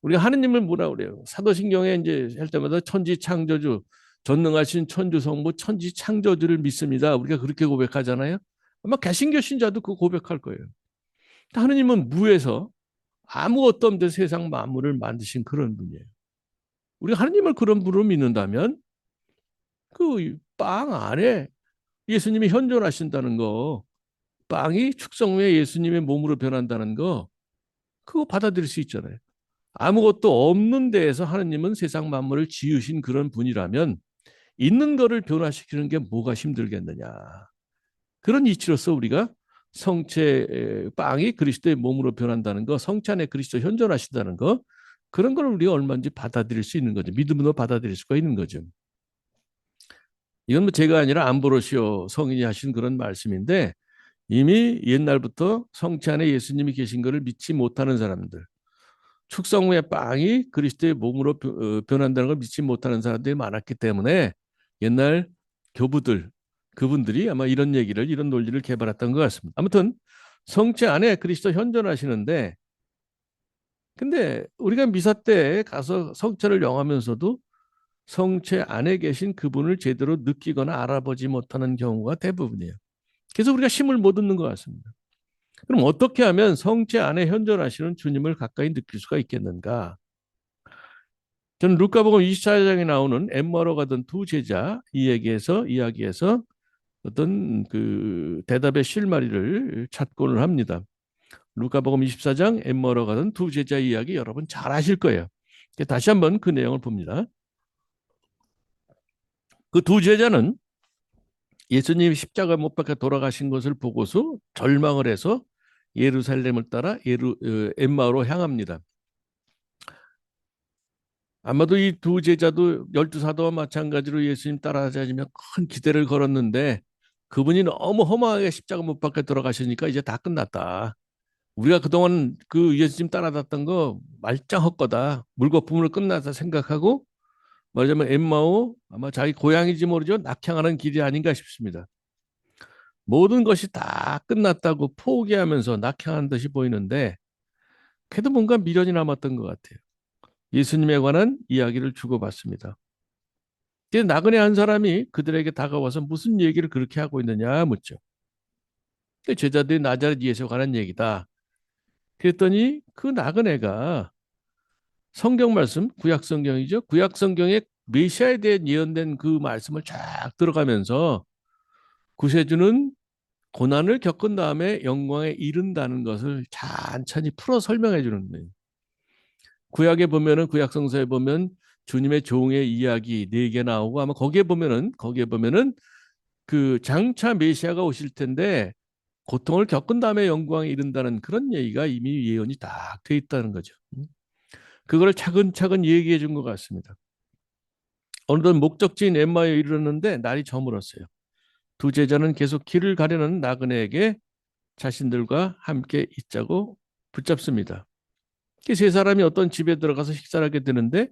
우리가 하느님을 뭐라 그래요? 사도신경에 이제 할 때마다 천지 창조주, 전능하신 천주 성부 천지 창조주를 믿습니다. 우리가 그렇게 고백하잖아요. 아마 개신교 신자도 그 고백할 거예요. 하느님은 무에서 아무것도 없는 세상 만물을 만드신 그런 분이에요. 우리가 하느님을 그런 분으로 믿는다면 그 빵 안에 예수님이 현존하신다는 거, 빵이 축성 후에 예수님의 몸으로 변한다는 거, 그거 받아들일 수 있잖아요. 아무것도 없는 데에서 하느님은 세상 만물을 지으신 그런 분이라면 있는 거를 변화시키는 게 뭐가 힘들겠느냐. 그런 이치로서 우리가 성체 빵이 그리스도의 몸으로 변한다는 거, 성체 안에 그리스도 현존하신다는 거, 그런 걸 우리가 얼마든지 받아들일 수 있는 거죠. 믿음으로 받아들일 수가 있는 거죠. 이건 뭐 제가 아니라 암브로시오 성인이 하신 그런 말씀인데 이미 옛날부터 성체 안에 예수님이 계신 것을 믿지 못하는 사람들, 축성 후에 빵이 그리스도의 몸으로 변한다는 걸 믿지 못하는 사람들이 많았기 때문에 옛날 교부들, 그분들이 아마 이런 얘기를, 이런 논리를 개발했던 것 같습니다. 아무튼 성체 안에 그리스도 현존하시는데 근데 우리가 미사 때 가서 성체를 영하면서도 성체 안에 계신 그분을 제대로 느끼거나 알아보지 못하는 경우가 대부분이에요. 그래서 우리가 힘을 못 얻는 것 같습니다. 그럼 어떻게 하면 성체 안에 현존하시는 주님을 가까이 느낄 수가 있겠는가? 저는 루카복음 24장에 나오는 엠마오로 가던 두 제자 이야기에서 어떤 그 대답의 실마리를 찾곤을 합니다. 루카복음 24장 엠마오로 가던 두 제자 이야기 여러분 잘 아실 거예요. 다시 한번 그 내용을 봅니다. 그 두 제자는 예수님이 십자가 못 박혀 돌아가신 것을 보고서 절망을 해서 예루살렘을 따라 엠마오로 향합니다. 아마도 이 두 제자도 12사도와 마찬가지로 예수님 따라다니며 큰 기대를 걸었는데 그분이 너무 허망하게 십자가 못 박혀 돌아가시니까 이제 다 끝났다. 우리가 그동안 그 예수님 따라다녔던 거 말짱 헛거다. 물거품으로 끝났다 생각하고 말하자면 엠마오 아마 자기 고향인지 모르죠. 낙향하는 길이 아닌가 싶습니다. 모든 것이 다 끝났다고 포기하면서 낙향한 듯이 보이는데 그래도 뭔가 미련이 남았던 것 같아요. 예수님에 관한 이야기를 주고받습니다. 나그네 한 사람이 그들에게 다가와서 무슨 얘기를 그렇게 하고 있느냐 묻죠. 제자들이 나자렛 예수에 관한 얘기다. 그랬더니 그 나그네가 성경 말씀, 구약 성경이죠. 구약 성경에 메시아에 대해 예언된 그 말씀을 쫙 들어가면서 구세주는 고난을 겪은 다음에 영광에 이른다는 것을 찬찬히 풀어 설명해 주는 거예요. 구약에 보면은 구약 성서에 보면 주님의 종의 이야기 4개 나오고 아마 거기에 보면은 그 장차 메시아가 오실 텐데 고통을 겪은 다음에 영광에 이른다는 그런 얘기가 이미 예언이 딱 돼 있다는 거죠. 그걸 차근차근 얘기해 준 것 같습니다. 어느덧 목적지인 엠마오에 이르렀는데 날이 저물었어요. 두 제자는 계속 길을 가려는 나그네에게 자신들과 함께 있자고 붙잡습니다. 세 사람이 어떤 집에 들어가서 식사를 하게 되는데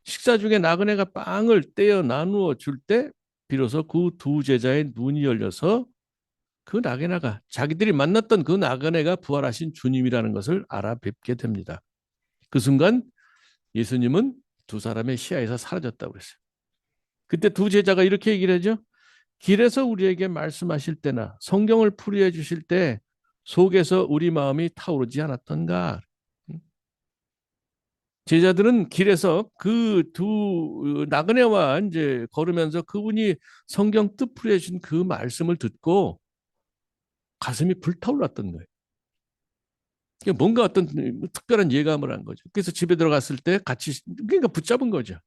식사 중에 나그네가 빵을 떼어 나누어 줄 때 비로소 그 두 제자의 눈이 열려서 그 나그네가 자기들이 만났던 그 나그네가 부활하신 주님이라는 것을 알아뵙게 됩니다. 그 순간 예수님은 두 사람의 시야에서 사라졌다고 그랬어요. 그때 두 제자가 이렇게 얘기를 하죠. 길에서 우리에게 말씀하실 때나 성경을 풀이해 주실 때 속에서 우리 마음이 타오르지 않았던가. 제자들은 길에서 그 두 나그네와 이제 걸으면서 그분이 성경 뜻 풀이해 주신 그 말씀을 듣고 가슴이 불타올랐던 거예요. 뭔가 어떤 특별한 예감을 한 거죠. 그래서 집에 들어갔을 때 같이 그러니까 붙잡은 거죠.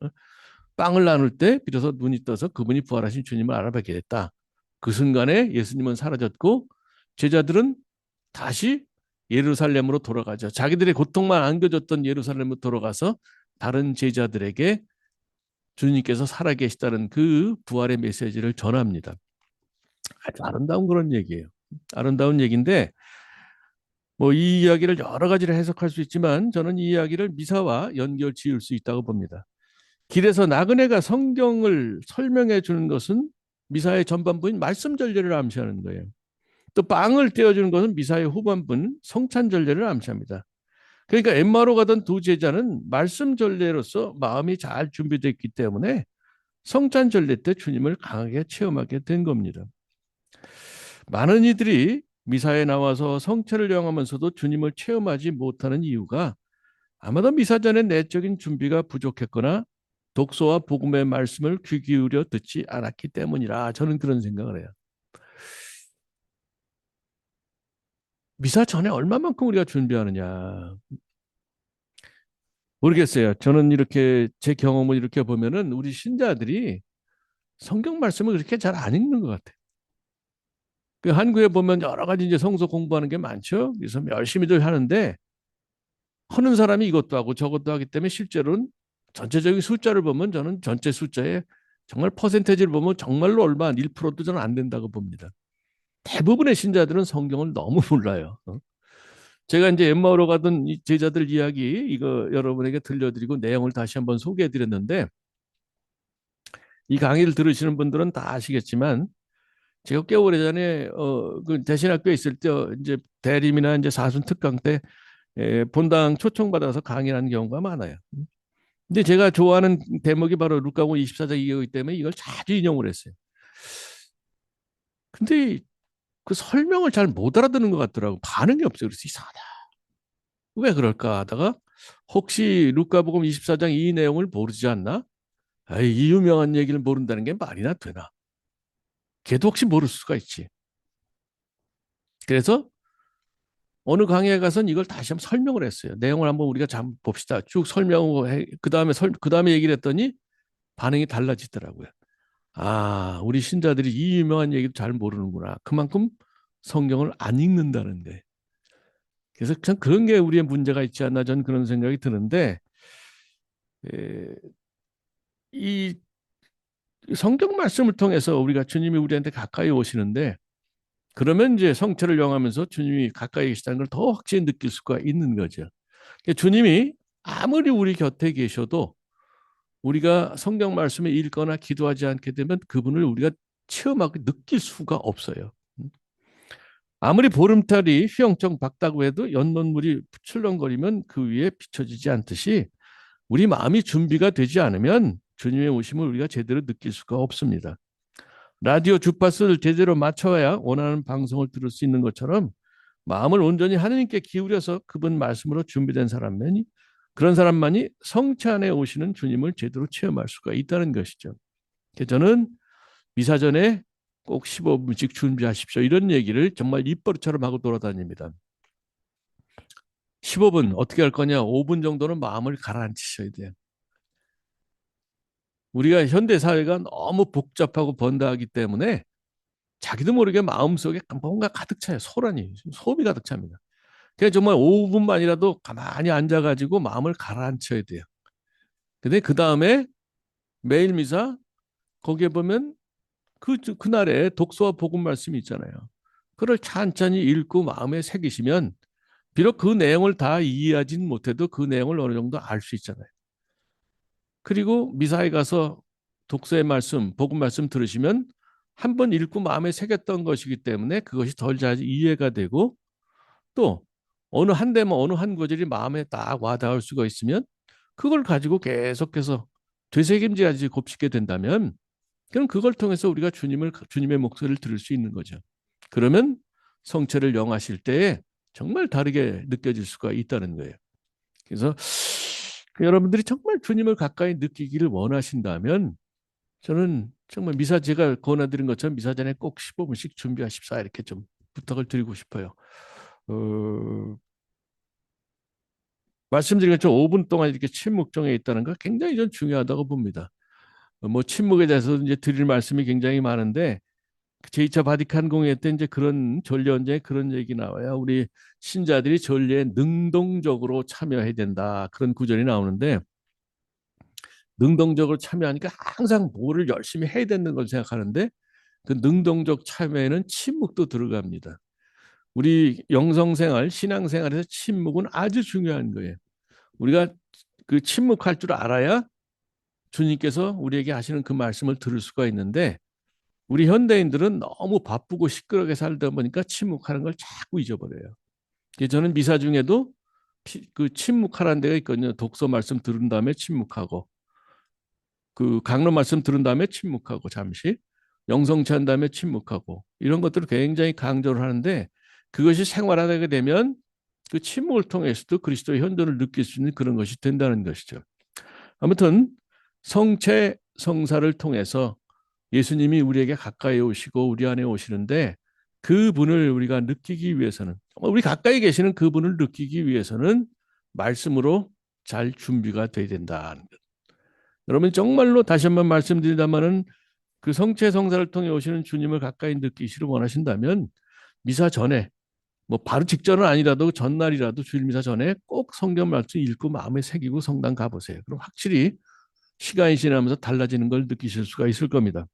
빵을 나눌 때 비로소 눈이 떠서 그분이 부활하신 주님을 알아보게 됐다. 그 순간에 예수님은 사라졌고 제자들은 다시 예루살렘으로 돌아가죠. 자기들의 고통만 안겨줬던 예루살렘으로 돌아가서 다른 제자들에게 주님께서 살아계시다는 그 부활의 메시지를 전합니다. 아주 아름다운 그런 얘기예요. 아름다운 얘기인데 뭐 이 이야기를 여러 가지로 해석할 수 있지만 저는 이 이야기를 미사와 연결 지을 수 있다고 봅니다. 길에서 나그네가 성경을 설명해 주는 것은 미사의 전반부인 말씀 전례를 암시하는 거예요. 또 빵을 떼어주는 것은 미사의 후반부인 성찬 전례를 암시합니다. 그러니까 엠마로 가던 두 제자는 말씀 전례로서 마음이 잘 준비됐기 때문에 성찬 전례 때 주님을 강하게 체험하게 된 겁니다. 많은 이들이 미사에 나와서 성찬을 영하면서도 주님을 체험하지 못하는 이유가 아마도 미사 전에 내적인 준비가 부족했거나 독서와 복음의 말씀을 귀 기울여 듣지 않았기 때문이라 저는 그런 생각을 해요. 미사 전에 얼마만큼 우리가 준비하느냐 모르겠어요. 저는 이렇게 제 경험을 이렇게 보면은 우리 신자들이 성경 말씀을 그렇게 잘 안 읽는 것 같아요. 그 한국에 보면 여러 가지 이제 성서 공부하는 게 많죠. 그래서 열심히들 하는데 하는 사람이 이것도 하고 저것도 하기 때문에 실제로는 전체적인 숫자를 보면 저는 전체 숫자에 정말 퍼센테이지를 보면 정말로 얼마 1%도 저는 안 된다고 봅니다. 대부분의 신자들은 성경을 너무 몰라요. 제가 이제 엠마오로 가던 이 제자들 이야기 이거 여러분에게 들려드리고 내용을 다시 한번 소개해드렸는데 이 강의를 들으시는 분들은 다 아시겠지만 제가 꽤 오래전에 그 대신학교에 있을 때 이제 대림이나 이제 사순 특강 때 본당 초청받아서 강의하는 경우가 많아요. 근데 제가 좋아하는 대목이 바로 루카복음 24장 이거이기 때문에 이걸 자주 인용을 했어요. 근데 그 설명을 잘 못 알아듣는 것 같더라고. 반응이 없어요. 그래서 이상하다. 왜 그럴까 하다가 혹시 루카복음 24장 이 내용을 모르지 않나? 아이, 이 유명한 얘기를 모른다는 게 말이나 되나? 걔도 혹시 모를 수가 있지. 그래서 어느 강의에 가서는 이걸 다시 한번 설명을 했어요. 내용을 한번 우리가 잠 봅시다. 쭉 설명하고 그다음에 얘기를 했더니 반응이 달라지더라고요. 아, 우리 신자들이 이 유명한 얘기도 잘 모르는구나. 그만큼 성경을 안 읽는다는 게. 그래서 참 그런 게 우리의 문제가 있지 않나 저는 그런 생각이 드는데 에, 이 성경 말씀을 통해서 우리가 주님이 우리한테 가까이 오시는데 그러면 이제 성체를 영하면서 주님이 가까이 계시다는 걸 더 확실히 느낄 수가 있는 거죠. 그러니까 주님이 아무리 우리 곁에 계셔도 우리가 성경 말씀을 읽거나 기도하지 않게 되면 그분을 우리가 체험하고 느낄 수가 없어요. 아무리 보름달이 휘영청 밝다고 해도 연못물이 출렁거리면 그 위에 비춰지지 않듯이 우리 마음이 준비가 되지 않으면 주님의 오심을 우리가 제대로 느낄 수가 없습니다. 라디오 주파수를 제대로 맞춰야 원하는 방송을 들을 수 있는 것처럼 마음을 온전히 하느님께 기울여서 그분 말씀으로 준비된 사람만이 그런 사람만이 성체 안에 오시는 주님을 제대로 체험할 수가 있다는 것이죠. 그래서 저는 미사 전에 꼭 15분씩 준비하십시오. 이런 얘기를 정말 입버릇처럼 하고 돌아다닙니다. 15분 어떻게 할 거냐? 5분 정도는 마음을 가라앉히셔야 돼요. 우리가 현대 사회가 너무 복잡하고 번다하기 때문에 자기도 모르게 마음속에 뭔가 가득 차요. 소란이, 소음이 가득 찹니다. 그냥 정말 5분만이라도 가만히 앉아가지고 마음을 가라앉혀야 돼요. 근데 그 다음에 매일 미사 거기에 보면 그날의 독서와 복음 말씀이 있잖아요. 그걸 찬찬히 읽고 마음에 새기시면 비록 그 내용을 다 이해하진 못해도 그 내용을 어느 정도 알 수 있잖아요. 그리고 미사에 가서 독서의 말씀, 복음 말씀 들으시면 한 번 읽고 마음에 새겼던 것이기 때문에 그것이 덜 잘 이해가 되고 또 어느 한 대만 어느 한 구절이 마음에 딱 와닿을 수가 있으면 그걸 가지고 계속해서 되새김질하지 곱씹게 된다면 그럼 그걸 통해서 우리가 주님의 목소리를 들을 수 있는 거죠. 그러면 성체를 영하실 때에 정말 다르게 느껴질 수가 있다는 거예요. 그래서 여러분들이 정말 주님을 가까이 느끼기를 원하신다면 저는 정말 미사 제가 권해드린 것처럼 미사 전에 꼭 15분씩 준비하십사 이렇게 좀 부탁을 드리고 싶어요. 어, 말씀드린 것처럼 5분 동안 이렇게 침묵정에 있다는 거 굉장히 좀 중요하다고 봅니다. 뭐 침묵에 대해서 이제 드릴 말씀이 굉장히 많은데 제2차 바티칸 공회 때 이제 그런 전례 언쟁에 그런 얘기 나와요. 우리 신자들이 전례에 능동적으로 참여해야 된다. 그런 구절이 나오는데 능동적으로 참여하니까 항상 뭐를 열심히 해야 되는 걸 생각하는데 그 능동적 참여에는 침묵도 들어갑니다. 우리 영성생활, 신앙생활에서 침묵은 아주 중요한 거예요. 우리가 그 침묵할 줄 알아야 주님께서 우리에게 하시는 그 말씀을 들을 수가 있는데 우리 현대인들은 너무 바쁘고 시끄럽게 살다 보니까 침묵하는 걸 자꾸 잊어버려요. 저는 미사 중에도 그 침묵하라는 데가 있거든요. 독서 말씀 들은 다음에 침묵하고 그 강론 말씀 들은 다음에 침묵하고 잠시 영성치 한 다음에 침묵하고 이런 것들을 굉장히 강조를 하는데 그것이 생활화되게 되면 그 침묵을 통해서도 그리스도의 현존을 느낄 수 있는 그런 것이 된다는 것이죠. 아무튼 성체 성사를 통해서 예수님이 우리에게 가까이 오시고 우리 안에 오시는데 그분을 우리가 느끼기 위해서는 우리 가까이 계시는 그분을 느끼기 위해서는 말씀으로 잘 준비가 돼야 된다는 것. 여러분 정말로 다시 한번 말씀드리다마는 그 성체 성사를 통해 오시는 주님을 가까이 느끼시를 원하신다면 미사 전에 뭐 바로 직전은 아니라도 전날이라도 주일 미사 전에 꼭 성경 말씀 읽고 마음에 새기고 성당 가보세요. 그럼 확실히 시간이 지나면서 달라지는 걸 느끼실 수가 있을 겁니다.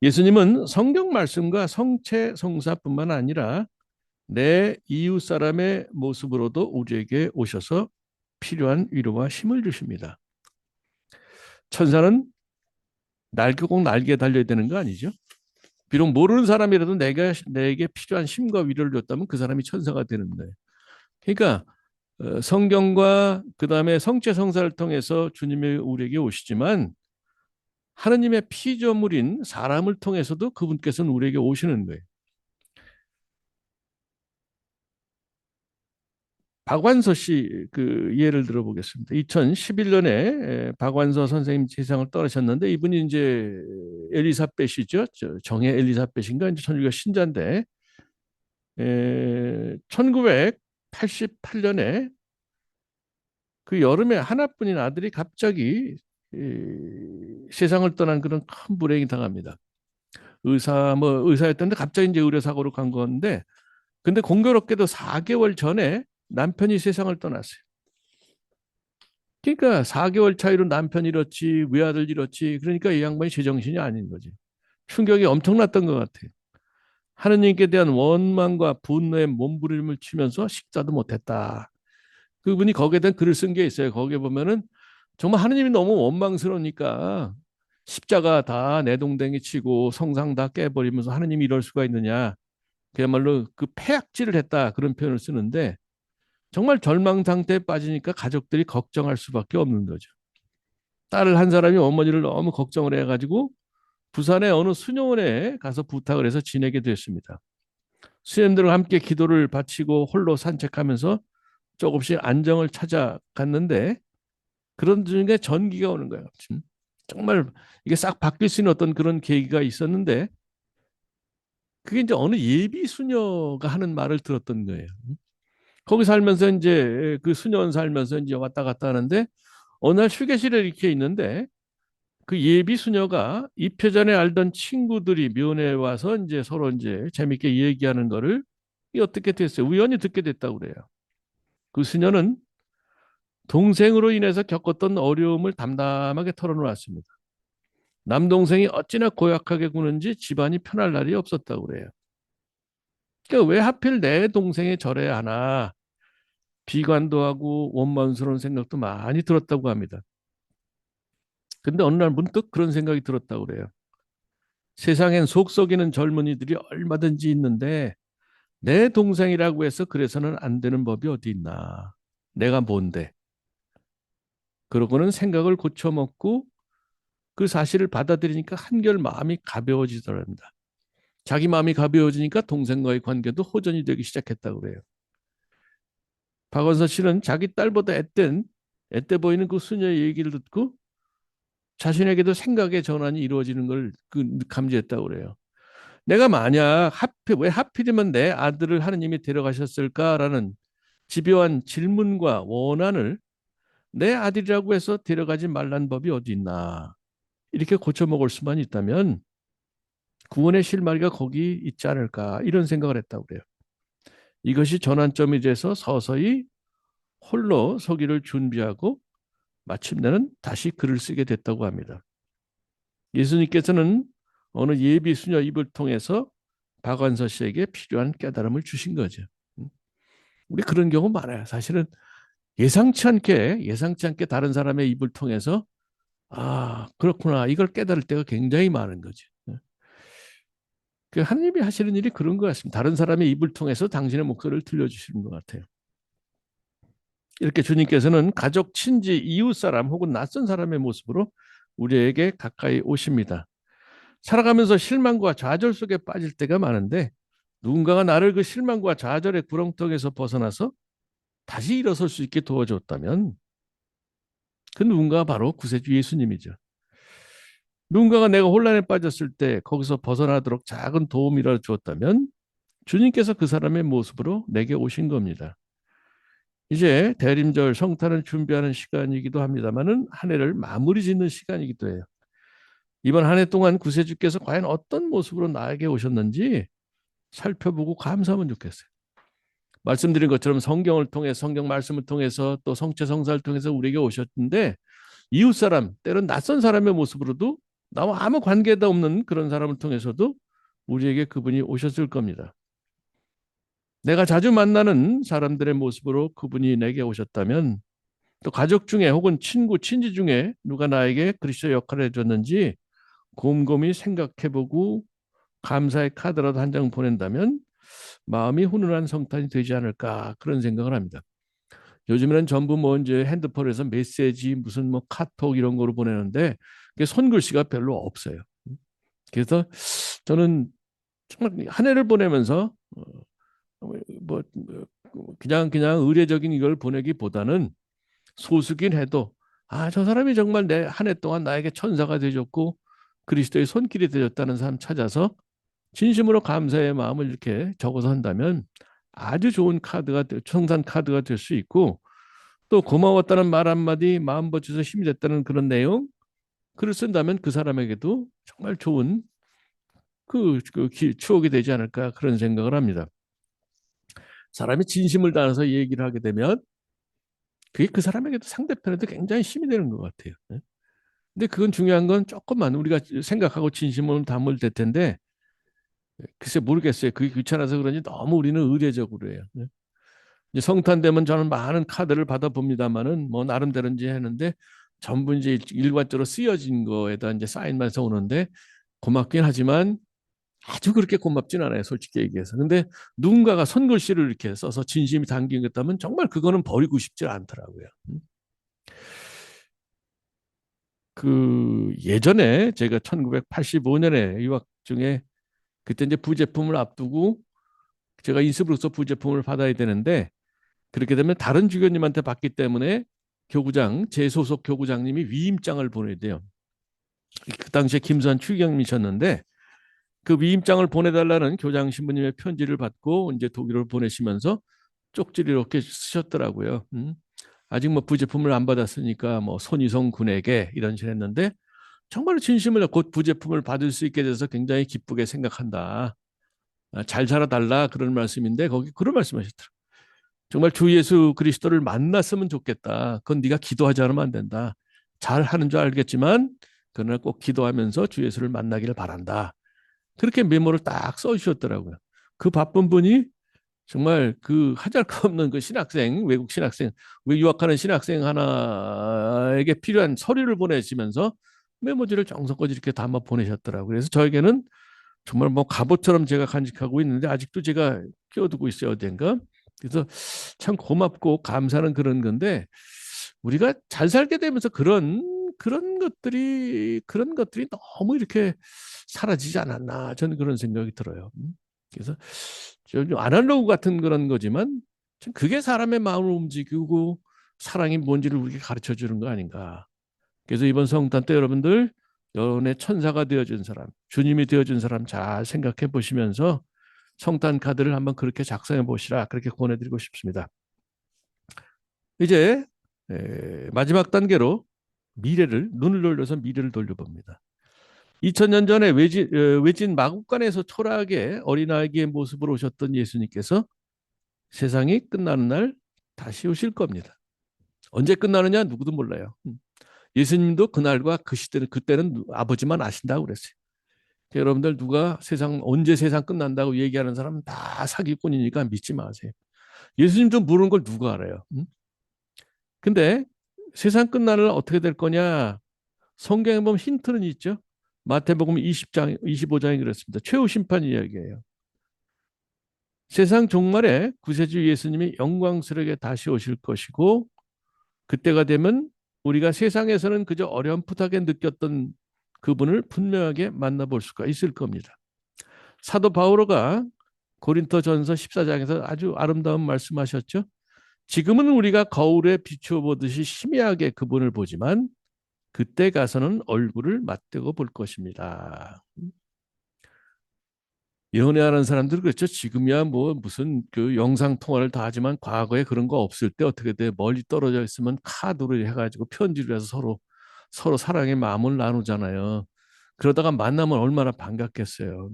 예수님은 성경 말씀과 성체 성사뿐만 아니라 내 이웃 사람의 모습으로도 우리에게 오셔서 필요한 위로와 힘을 주십니다. 천사는 날개 꼭 날개에 달려야 되는 거 아니죠? 비록 모르는 사람이라도 내게 필요한 힘과 위로를 줬다면 그 사람이 천사가 되는 거예요. 그러니까 성경과 그 다음에 성체 성사를 통해서 주님이 우리에게 오시지만 하느님의 피조물인 사람을 통해서도 그분께서는 우리에게 오시는 거예요. 박완서 씨 그 예를 들어보겠습니다. 2011년에 박완서 선생님 세상을 떠나셨는데 이분이 이제 엘리사벳이죠. 정의 엘리사벳인가 이제 천주교 신자인데 1988년에 그 여름에 하나뿐인 아들이 갑자기 세상을 떠난 그런 큰 불행이 당합니다. 의사였던데 갑자기 이제 의료 사고로 간 건데 근데 공교롭게도 4개월 전에 남편이 세상을 떠났어요. 그러니까 4개월 차이로 남편 잃었지, 외아들 잃었지. 그러니까 이 양반이 제정신이 아닌 거지. 충격이 엄청났던 것 같아요. 하느님께 대한 원망과 분노의 몸부림을 치면서 식사도 못했다. 그분이 거기에 대한 글을 쓴 게 있어요. 거기에 보면은 정말 하느님이 너무 원망스러우니까 십자가 다 내동댕이 치고 성상 다 깨버리면서 하느님이 이럴 수가 있느냐. 그야말로 그 폐악질을 했다. 그런 표현을 쓰는데 정말 절망 상태에 빠지니까 가족들이 걱정할 수밖에 없는 거죠. 딸 한 사람이 어머니를 너무 걱정을 해가지고 부산의 어느 수녀원에 가서 부탁을 해서 지내게 됐습니다. 수녀님들과 함께 기도를 바치고 홀로 산책하면서 조금씩 안정을 찾아갔는데 그런 중에 전기가 오는 거예요. 정말 이게 싹 바뀔 수 있는 어떤 그런 계기가 있었는데 그게 이제 어느 예비 수녀가 하는 말을 들었던 거예요. 거기 살면서 이제 그 수녀원 살면서 이제 왔다 갔다 하는데 어느 날 휴게실에 이렇게 있는데 그 예비 수녀가 입회 전에 알던 친구들이 면회 와서 이제 서로 이제 재밌게 얘기하는 거를 이 어떻게 됐어요? 우연히 듣게 됐다고 그래요. 그 수녀는 동생으로 인해서 겪었던 어려움을 담담하게 털어놓았습니다. 남동생이 어찌나 고약하게 구는지 집안이 편할 날이 없었다고 그래요. 그러니까 왜 하필 내 동생이 저래야 하나 비관도 하고 원망스러운 생각도 많이 들었다고 합니다. 근데 어느 날 문득 그런 생각이 들었다고 그래요. 세상엔 속 썩이는 젊은이들이 얼마든지 있는데 내 동생이라고 해서 그래서는 안 되는 법이 어디 있나. 내가 뭔데. 그러고는 생각을 고쳐먹고 그 사실을 받아들이니까 한결 마음이 가벼워지더랍니다. 자기 마음이 가벼워지니까 동생과의 관계도 호전이 되기 시작했다고 그래요. 박원서 씨는 자기 딸보다 앳돼 보이는 그 수녀의 얘기를 듣고 자신에게도 생각의 전환이 이루어지는 걸 감지했다고 그래요. 내가 만약 왜 하필이면 내 아들을 하느님이 데려가셨을까라는 집요한 질문과 원한을 내 아들이라고 해서 데려가지 말란 법이 어디 있나. 이렇게 고쳐먹을 수만 있다면 구원의 실마리가 거기 있지 않을까 이런 생각을 했다고 그래요. 이것이 전환점이 돼서 서서히 홀로 서기를 준비하고 마침내는 다시 글을 쓰게 됐다고 합니다. 예수님께서는 어느 예비 수녀 입을 통해서 박완서 씨에게 필요한 깨달음을 주신 거죠. 우리 그런 경우 많아요. 사실은 예상치 않게 다른 사람의 입을 통해서 아 그렇구나 이걸 깨달을 때가 굉장히 많은 거죠. 그 하나님이 하시는 일이 그런 것 같습니다. 다른 사람의 입을 통해서 당신의 목소리를 들려주시는 것 같아요. 이렇게 주님께서는 가족, 친지, 이웃 사람 혹은 낯선 사람의 모습으로 우리에게 가까이 오십니다. 살아가면서 실망과 좌절 속에 빠질 때가 많은데 누군가가 나를 그 실망과 좌절의 구렁텅이에서 벗어나서 다시 일어설 수 있게 도와줬다면 그 누군가가 바로 구세주 예수님이죠. 누군가가 내가 혼란에 빠졌을 때 거기서 벗어나도록 작은 도움이라도 주었다면 주님께서 그 사람의 모습으로 내게 오신 겁니다. 이제 대림절 성탄을 준비하는 시간이기도 합니다만은 한 해를 마무리 짓는 시간이기도 해요. 이번 한 해 동안 구세주께서 과연 어떤 모습으로 나에게 오셨는지 살펴보고 감사하면 좋겠어요. 말씀드린 것처럼 성경을 통해 성경 말씀을 통해서 또 성체 성사를 통해서 우리에게 오셨는데 이웃 사람 때론 낯선 사람의 모습으로도 나와 아무 관계도 없는 그런 사람을 통해서도 우리에게 그분이 오셨을 겁니다. 내가 자주 만나는 사람들의 모습으로 그분이 내게 오셨다면 또 가족 중에 혹은 친구, 친지 중에 누가 나에게 그리스도 역할을 해줬는지 곰곰이 생각해보고 감사의 카드라도 한 장 보낸다면 마음이 훈훈한 성탄이 되지 않을까 그런 생각을 합니다. 요즘에는 전부 뭐 이제 핸드폰에서 메시지 무슨 뭐 카톡 이런 거로 보내는데 그게 손글씨가 별로 없어요. 그래서 저는 정말 한 해를 보내면서 뭐 그냥 의례적인 이걸 보내기보다는 소수긴 해도 아, 저 사람이 정말 내 한 해 동안 나에게 천사가 되어줬고 그리스도의 손길이 되어줬다는 사람 찾아서 진심으로 감사의 마음을 이렇게 적어서 한다면 아주 좋은 청산 카드가 될 수 있고 또 고마웠다는 말 한마디 마음 버텨서 힘이 됐다는 그런 내용 글을 쓴다면 그 사람에게도 정말 좋은 추억이 되지 않을까 그런 생각을 합니다. 사람이 진심을 다해서 얘기를 하게 되면 그게 그 사람에게도 상대편에도 굉장히 힘이 되는 것 같아요. 네. 근데 그건 중요한 건 조금만 우리가 생각하고 진심을 담을 될 텐데 글쎄 모르겠어요. 그게 귀찮아서 그런지 너무 우리는 의례적으로 해요. 네. 이제 성탄 되면 저는 많은 카드를 받아봅니다만은 뭐 나름대로 이제 했는데 전부 이제 일관적으로 쓰여진 거에다 이제 사인만 써오는데 고맙긴 하지만 아주 그렇게 고맙진 않아요. 솔직히 얘기해서. 근데 누군가가 손글씨를 이렇게 써서 진심이 담긴 것다면 정말 그거는 버리고 싶지 않더라고요. 그 예전에 제가 1985년에 유학 중에 그때 이제 부제품을 앞두고 제가 인스브룩서 부제품을 받아야 되는데 그렇게 되면 다른 주교님한테 받기 때문에 제 소속 교구장님이 위임장을 보내야 돼요. 그 당시에 김수환 추기경이셨는데 그 위임장을 보내달라는 교장 신부님의 편지를 받고 이제 독일을 보내시면서 쪽지를 이렇게 쓰셨더라고요. 아직 뭐 부제품을 안 받았으니까 뭐 손희성 군에게 이런 식으로 했는데 정말 진심으로 곧 부제품을 받을 수 있게 돼서 굉장히 기쁘게 생각한다. 잘 살아달라 그런 말씀인데 거기 그런 말씀하셨더라. 정말 주 예수 그리스도를 만났으면 좋겠다. 그건 네가 기도하지 않으면 안 된다. 잘 하는 줄 알겠지만 그러나 꼭 기도하면서 주 예수를 만나기를 바란다. 그렇게 메모를 딱 써주셨더라고요. 그 바쁜 분이 정말 그 하잘 거 없는 그 신학생, 외국 신학생, 유학하는 신학생 하나에게 필요한 서류를 보내시면서 메모지를 정성껏 이렇게 담아 보내셨더라고요. 그래서 저에게는 정말 뭐 갑옷처럼 제가 간직하고 있는데 아직도 제가 끼워두고 있어요, 어딘가. 그래서 참 고맙고 감사는 그런 건데 우리가 잘 살게 되면서 그런 것들이 너무 이렇게 사라지지 않았나 저는 그런 생각이 들어요. 그래서 좀 아날로그 같은 그런 거지만 그게 사람의 마음을 움직이고 사랑이 뭔지를 우리에게 가르쳐 주는 거 아닌가. 그래서 이번 성탄 때 여러분들 여러분의 천사가 되어준 사람, 주님이 되어준 사람 잘 생각해 보시면서 성탄 카드를 한번 그렇게 작성해 보시라 그렇게 권해드리고 싶습니다. 이제 마지막 단계로 눈을 돌려서 미래를 돌려봅니다. 2000년 전에 외진 마국간에서 초라하게 어린아이의 모습으로 오셨던 예수님께서 세상이 끝나는 날 다시 오실 겁니다. 언제 끝나느냐 누구도 몰라요. 예수님도 그날과 그 시대는 그때는 아버지만 아신다고 그랬어요. 여러분들 누가 언제 세상 끝난다고 얘기하는 사람은 다 사기꾼이니까 믿지 마세요. 예수님도 모르는 걸 누가 알아요. 근데 세상 끝나는 날 어떻게 될 거냐? 성경에 보면 힌트는 있죠. 마태복음 20장, 25장이 그렇습니다. 최후 심판 이야기예요. 세상 종말에 구세주 예수님이 영광스럽게 다시 오실 것이고 그때가 되면 우리가 세상에서는 그저 어렴풋하게 느꼈던 그분을 분명하게 만나볼 수가 있을 겁니다. 사도 바오로가 고린토전서 14장에서 아주 아름다운 말씀하셨죠. 지금은 우리가 거울에 비추어 보듯이 희미하게 그분을 보지만 그때 가서는 얼굴을 맞대고 볼 것입니다. 연애하는 사람들 그렇죠. 지금이야 뭐 무슨 그 영상 통화를 다 하지만 과거에 그런 거 없을 때 어떻게 돼? 멀리 떨어져 있으면 카드로 해가지고 편지를 해서 서로 사랑의 마음을 나누잖아요. 그러다가 만나면 얼마나 반갑겠어요.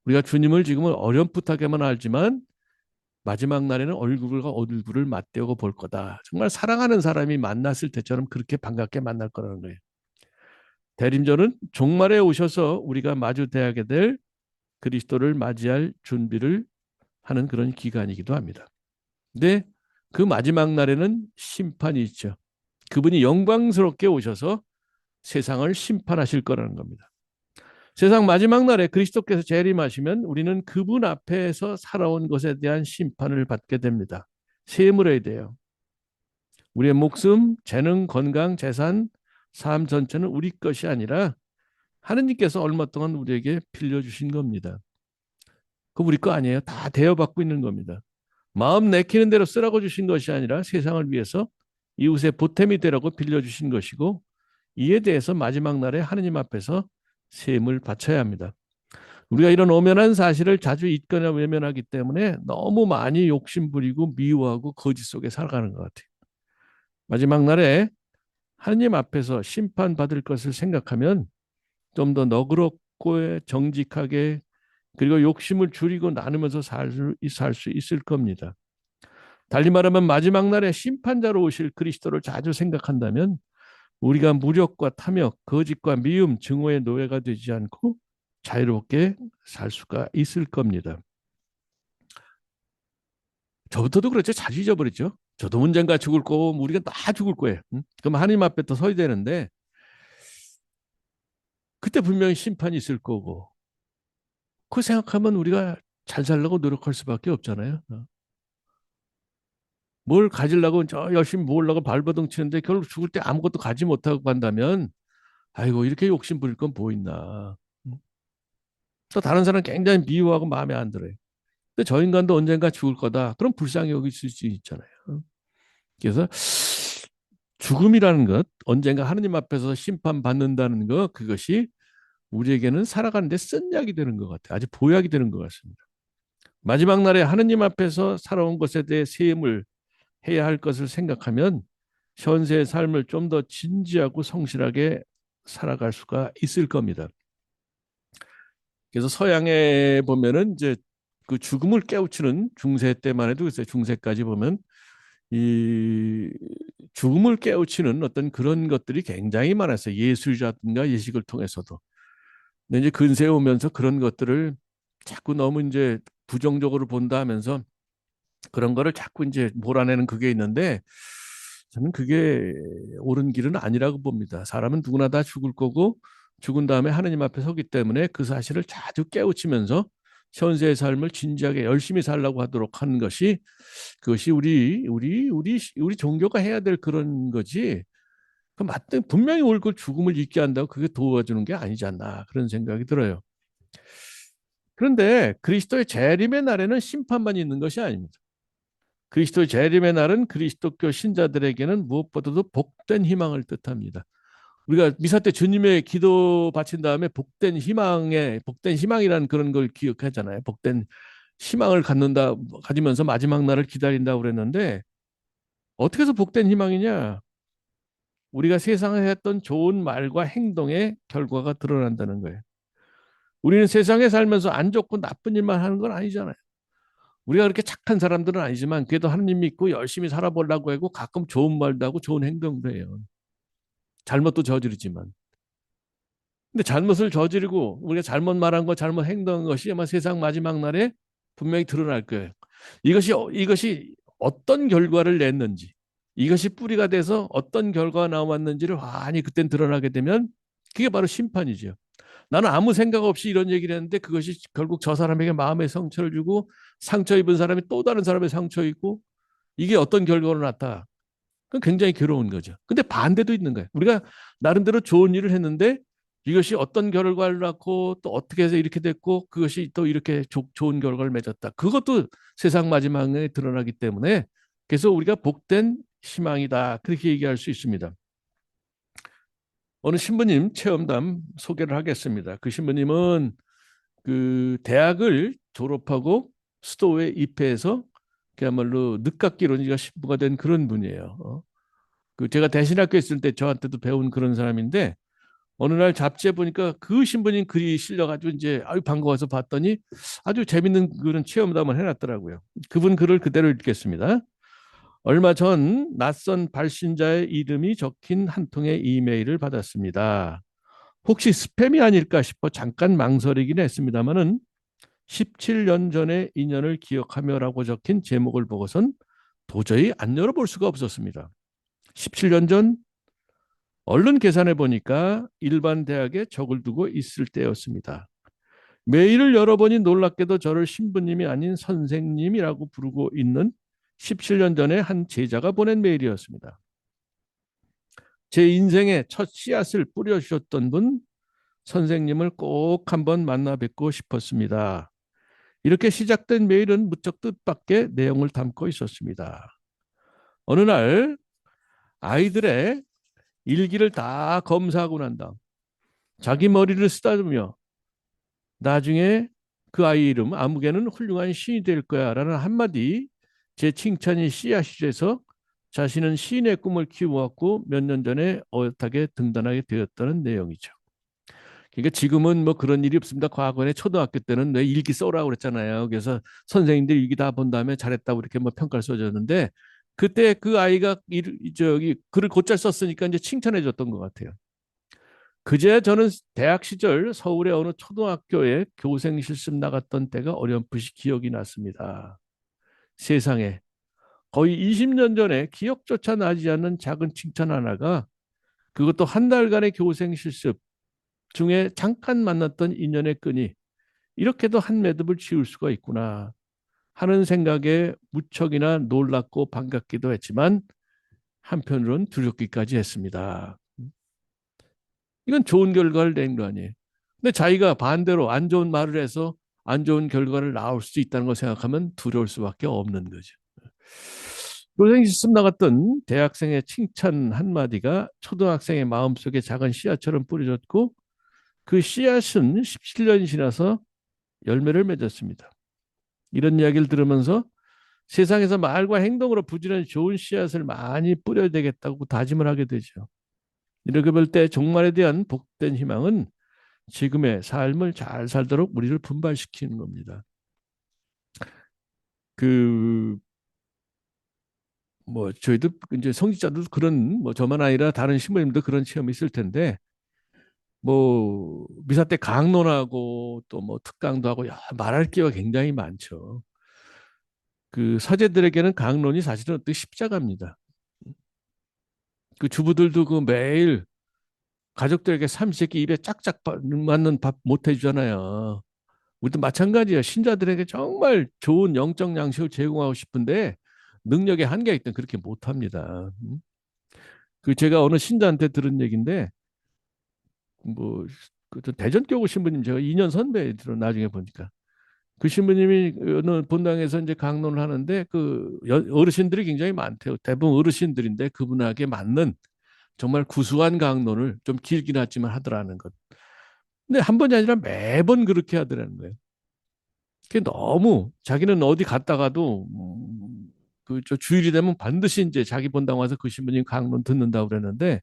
우리가 주님을 지금은 어렴풋하게만 알지만 마지막 날에는 얼굴과 얼굴을 맞대고 볼 거다. 정말 사랑하는 사람이 만났을 때처럼 그렇게 반갑게 만날 거라는 거예요. 대림절은 종말에 오셔서 우리가 마주대하게 될 그리스도를 맞이할 준비를 하는 그런 기간이기도 합니다. 근데 그 마지막 날에는 심판이 있죠. 그분이 영광스럽게 오셔서 세상을 심판하실 거라는 겁니다. 세상 마지막 날에 그리스도께서 재림하시면 우리는 그분 앞에서 살아온 것에 대한 심판을 받게 됩니다. 세물에 대해요. 우리의 목숨, 재능, 건강, 재산, 삶 전체는 우리 것이 아니라 하느님께서 얼마 동안 우리에게 빌려주신 겁니다. 그 우리 거 아니에요. 다 대여받고 있는 겁니다. 마음 내키는 대로 쓰라고 주신 것이 아니라 세상을 위해서 이웃의 보탬이 되라고 빌려주신 것이고 이에 대해서 마지막 날에 하느님 앞에서 세임을 바쳐야 합니다. 우리가 이런 오면한 사실을 자주 잊거나 외면하기 때문에 너무 많이 욕심부리고 미워하고 거짓 속에 살아가는 것 같아요. 마지막 날에 하느님 앞에서 심판받을 것을 생각하면 좀 더 너그럽고 정직하게 그리고 욕심을 줄이고 나누면서 살 수 있을 겁니다. 달리 말하면 마지막 날에 심판자로 오실 그리스도를 자주 생각한다면 우리가 무력과 탐욕, 거짓과 미움, 증오의 노예가 되지 않고 자유롭게 살 수가 있을 겁니다. 저부터도 그렇죠. 자주 잊어버리죠. 저도 언젠가 죽을 거고 우리가 다 죽을 거예요. 그럼 하나님 앞에 또 서야 되는데 그때 분명히 심판이 있을 거고 그 생각하면 우리가 잘 살려고 노력할 수밖에 없잖아요. 뭘 가지려고 저 열심히 모으려고 발버둥 치는데 결국 죽을 때 아무것도 가지 못하고 간다면 아이고 이렇게 욕심 부릴 건 뭐 있나. 또 다른 사람 굉장히 미워하고 마음에 안 들어요. 근데 저 인간도 언젠가 죽을 거다. 그럼 불쌍히 여길 수 있잖아요. 그래서 죽음이라는 것, 언젠가 하느님 앞에서 심판받는다는 것, 그것이 우리에게는 살아가는데 쓴 약이 되는 것 같아요. 아주 보약이 되는 것 같습니다. 마지막 날에 하느님 앞에서 살아온 것에 대해 세임을 해야 할 것을 생각하면 현세의 삶을 좀 더 진지하고 성실하게 살아갈 수가 있을 겁니다. 그래서 서양에 보면은 이제 그 죽음을 깨우치는 중세 때만 해도 글쎄 중세까지 보면 이 죽음을 깨우치는 어떤 그런 것들이 굉장히 많았어요. 예술이라든가 예식을 통해서도. 근데 이제 근세에 오면서 그런 것들을 자꾸 너무 이제 부정적으로 본다 하면서 그런 거를 자꾸 이제 몰아내는 그게 있는데 저는 그게 옳은 길은 아니라고 봅니다. 사람은 누구나 다 죽을 거고 죽은 다음에 하느님 앞에 서기 때문에 그 사실을 자주 깨우치면서 현세의 삶을 진지하게 열심히 살라고 하도록 하는 것이 그것이 우리 종교가 해야 될 그런 거지. 그 맞든 분명히 올 걸 죽음을 잊게 한다고 그게 도와주는 게 아니지 않나 그런 생각이 들어요. 그런데 그리스도의 재림의 날에는 심판만 있는 것이 아닙니다. 그리스도의 재림의 날은 그리스도교 신자들에게는 무엇보다도 복된 희망을 뜻합니다. 우리가 미사 때 주님의 기도 바친 다음에 복된 희망이라는 그런 걸 기억하잖아요. 복된 희망을 가지면서 마지막 날을 기다린다고 그랬는데 어떻게 해서 복된 희망이냐? 우리가 세상에 했던 좋은 말과 행동의 결과가 드러난다는 거예요. 우리는 세상에 살면서 안 좋고 나쁜 일만 하는 건 아니잖아요. 우리가 그렇게 착한 사람들은 아니지만 그래도 하나님 믿고 열심히 살아보려고 하고 가끔 좋은 말도 하고 좋은 행동도 해요. 잘못도 저지르지만. 근데 잘못을 저지르고 우리가 잘못 말한 거 잘못 행동한 것이 아마 세상 마지막 날에 분명히 드러날 거예요. 이것이 어떤 결과를 냈는지 이것이 뿌리가 돼서 어떤 결과가 나왔는지를 환히 그땐 드러나게 되면 그게 바로 심판이죠. 나는 아무 생각 없이 이런 얘기를 했는데 그것이 결국 저 사람에게 마음의 상처를 주고 상처 입은 사람이 또 다른 사람의 상처 입고 이게 어떤 결과로 나타. 그건 굉장히 괴로운 거죠. 근데 반대도 있는 거예요. 우리가 나름대로 좋은 일을 했는데 이것이 어떤 결과를 낳고 또 어떻게 해서 이렇게 됐고 그것이 또 이렇게 좋은 결과를 맺었다. 그것도 세상 마지막에 드러나기 때문에 그래서 우리가 복된 희망이다. 그렇게 얘기할 수 있습니다. 어느 신부님 체험담 소개를 하겠습니다. 그 신부님은 그 대학을 졸업하고 수도에 입회해서 그야말로 늦깎이론지가 신부가 된 그런 분이에요. 그 제가 대신학교 있을 때 저한테도 배운 그런 사람인데 어느 날 잡지에 보니까 그 신부님 글이 실려가지고 이제 아유 반가워서 봤더니 아주 재밌는 그런 체험담을 해놨더라고요. 그분 글을 그대로 읽겠습니다. 얼마 전 낯선 발신자의 이름이 적힌 한 통의 이메일을 받았습니다. 혹시 스팸이 아닐까 싶어 잠깐 망설이긴 했습니다만은 17년 전의 인연을 기억하며라고 적힌 제목을 보고선 도저히 안 열어볼 수가 없었습니다. 17년 전 얼른 계산해 보니까 일반 대학에 적을 두고 있을 때였습니다. 메일을 열어보니 놀랍게도 저를 신부님이 아닌 선생님이라고 부르고 있는 17년 전에 한 제자가 보낸 메일이었습니다. 제 인생의 첫 씨앗을 뿌려주셨던 분 선생님을 꼭 한번 만나 뵙고 싶었습니다. 이렇게 시작된 메일은 무척 뜻밖의 내용을 담고 있었습니다. 어느 날 아이들의 일기를 다 검사하고 난 다음 자기 머리를 쓰다듬으며 나중에 그 아이 이름 아무개는 훌륭한 시인이 될 거야 라는 한마디 제 칭찬이 씨앗이 돼서 자신은 시인의 꿈을 키워왔고 몇 년 전에 어엿하게 등단하게 되었다는 내용이죠. 그러니까 지금은 뭐 그런 일이 없습니다. 과거에 초등학교 때는 왜 일기 써라고 그랬잖아요. 그래서 선생님들이 일기 다 본 다음에 잘했다고 이렇게 뭐 평가를 써줬는데 그때 그 아이가 저기 글을 곧잘 썼으니까 이제 칭찬해 줬던 것 같아요. 그제 저는 대학 시절 서울의 어느 초등학교에 교생 실습 나갔던 때가 어렴풋이 기억이 났습니다. 세상에 거의 20년 전에 기억조차 나지 않는 작은 칭찬 하나가 그것도 한 달간의 교생 실습 중에 잠깐 만났던 인연의 끈이 이렇게도 한 매듭을 지을 수가 있구나 하는 생각에 무척이나 놀랍고 반갑기도 했지만 한편으론 두렵기까지 했습니다. 이건 좋은 결과를 낸 거 아니에요. 근데 자기가 반대로 안 좋은 말을 해서 안 좋은 결과를 나올 수 있다는 걸 생각하면 두려울 수밖에 없는 거죠. 교생 실습 나갔던 대학생의 칭찬 한마디가 초등학생의 마음속에 작은 씨앗처럼 뿌려졌고 그 씨앗은 17년이 지나서 열매를 맺었습니다. 이런 이야기를 들으면서 세상에서 말과 행동으로 부지런히 좋은 씨앗을 많이 뿌려야 되겠다고 다짐을 하게 되죠. 이렇게 볼 때 종말에 대한 복된 희망은 지금의 삶을 잘 살도록 우리를 분발시키는 겁니다. 그 뭐 저희도 이제 성직자들도 그런 뭐 저만 아니라 다른 신부님도 그런 체험이 있을 텐데 뭐 미사 때 강론하고 또 뭐 특강도 하고 말할 기회가 굉장히 많죠. 그 사제들에게는 강론이 사실은 어떤 십자가입니다. 그 주부들도 그 매일 가족들에게 삼시세끼 입에 짝짝 맞는 밥 못 해주잖아요. 우리도 마찬가지예요. 신자들에게 정말 좋은 영적 양식을 제공하고 싶은데 능력의 한계가 있든 그렇게 못합니다. 그 제가 어느 신자한테 들은 얘기인데 뭐 그 대전교구 신부님 제가 2년 선배들어 나중에 보니까 그 신부님이 어느 본당에서 이제 강론을 하는데 그 어르신들이 굉장히 많대요. 대부분 어르신들인데 그분에게 맞는 정말 구수한 강론을 좀 길긴 하지만 하더라는 것. 근데 한 번이 아니라 매번 그렇게 하더라는 거예요. 그게 너무 자기는 어디 갔다가도 그저 주일이 되면 반드시 이제 자기 본당 와서 그 신부님 강론 듣는다고 그랬는데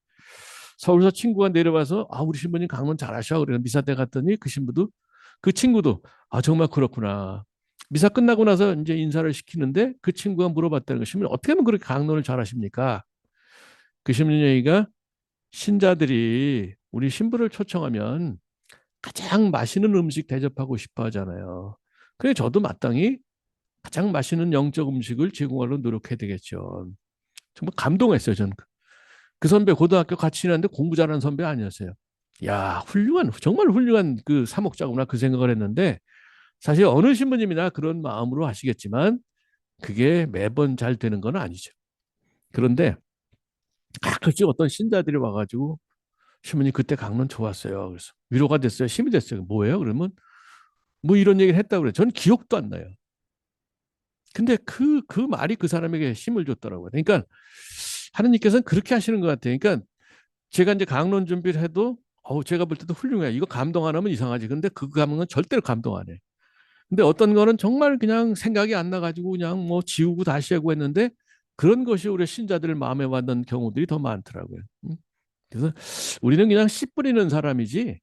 서울서 친구가 내려와서 아 우리 신부님 강론 잘하셔 그래 미사 때 갔더니 그 신부도 그 친구도 아 정말 그렇구나. 미사 끝나고 나서 이제 인사를 시키는데 그 친구가 물어봤다는 거 신부님 어떻게 하면 그렇게 강론을 잘하십니까? 그 신부님 얘기가 신자들이 우리 신부를 초청하면 가장 맛있는 음식 대접하고 싶어 하잖아요. 그래 저도 마땅히 가장 맛있는 영적 음식을 제공하려 노력해야 되겠죠. 정말 감동했어요, 저는. 그 선배 고등학교 같이 지냈는데 공부 잘하는 선배 아니었어요. 야, 훌륭한, 정말 훌륭한 그 사목자구나 그 생각을 했는데 사실 어느 신부님이나 그런 마음으로 하시겠지만 그게 매번 잘 되는 건 아니죠. 그런데 가끔씩 어떤 신자들이 와가지고 신부님 그때 강론 좋았어요. 그래서 위로가 됐어요. 힘이 됐어요. 뭐예요? 그러면 뭐 이런 얘기를 했다고 그래요. 저는 기억도 안 나요. 근데 그 말이 그 사람에게 힘을 줬더라고요. 그러니까 하느님께서는 그렇게 하시는 것 같아요. 그러니까 제가 이제 강론 준비를 해도 제가 볼 때도 훌륭해요. 이거 감동 안 하면 이상하지. 근데 그 감동은 절대로 감동 안 해. 근데 어떤 거는 정말 그냥 생각이 안 나가지고 그냥 뭐 지우고 다시 하고 했는데 그런 것이 우리 신자들 마음에 와닿는 경우들이 더 많더라고요. 그래서 우리는 그냥 씨 뿌리는 사람이지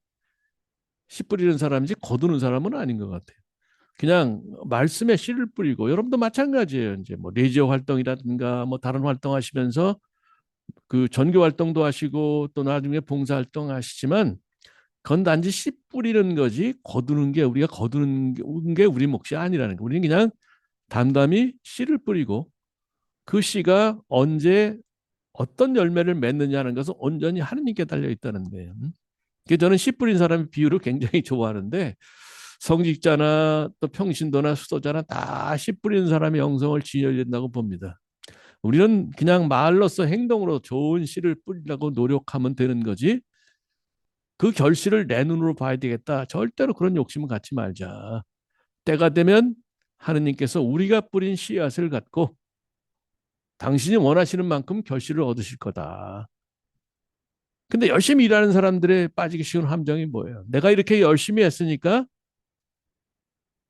씨 뿌리는 사람이지 거두는 사람은 아닌 것 같아요. 그냥 말씀에 씨를 뿌리고 여러분도 마찬가지예요. 이제 뭐 레지어 활동이라든가 뭐 다른 활동하시면서 그 전교 활동도 하시고 또 나중에 봉사 활동 하시지만 그건 단지 씨 뿌리는 거지 거두는 게 우리가 거두는 게 우리 몫이 아니라는 거. 우리는 그냥 담담히 씨를 뿌리고 그 씨가 언제 어떤 열매를 맺느냐는 것은 온전히 하느님께 달려 있다는 거예요. 그래서 저는 씨 뿌린 사람의 비유를 굉장히 좋아하는데 성직자나 또 평신도나 수도자나 다 씨 뿌리는 사람의 영성을 지녀야 된다고 봅니다. 우리는 그냥 말로써 행동으로 좋은 씨를 뿌리려고 노력하면 되는 거지. 그 결실을 내 눈으로 봐야 되겠다. 절대로 그런 욕심은 갖지 말자. 때가 되면 하느님께서 우리가 뿌린 씨앗을 갖고 당신이 원하시는 만큼 결실을 얻으실 거다. 근데 열심히 일하는 사람들의 빠지기 쉬운 함정이 뭐예요? 내가 이렇게 열심히 했으니까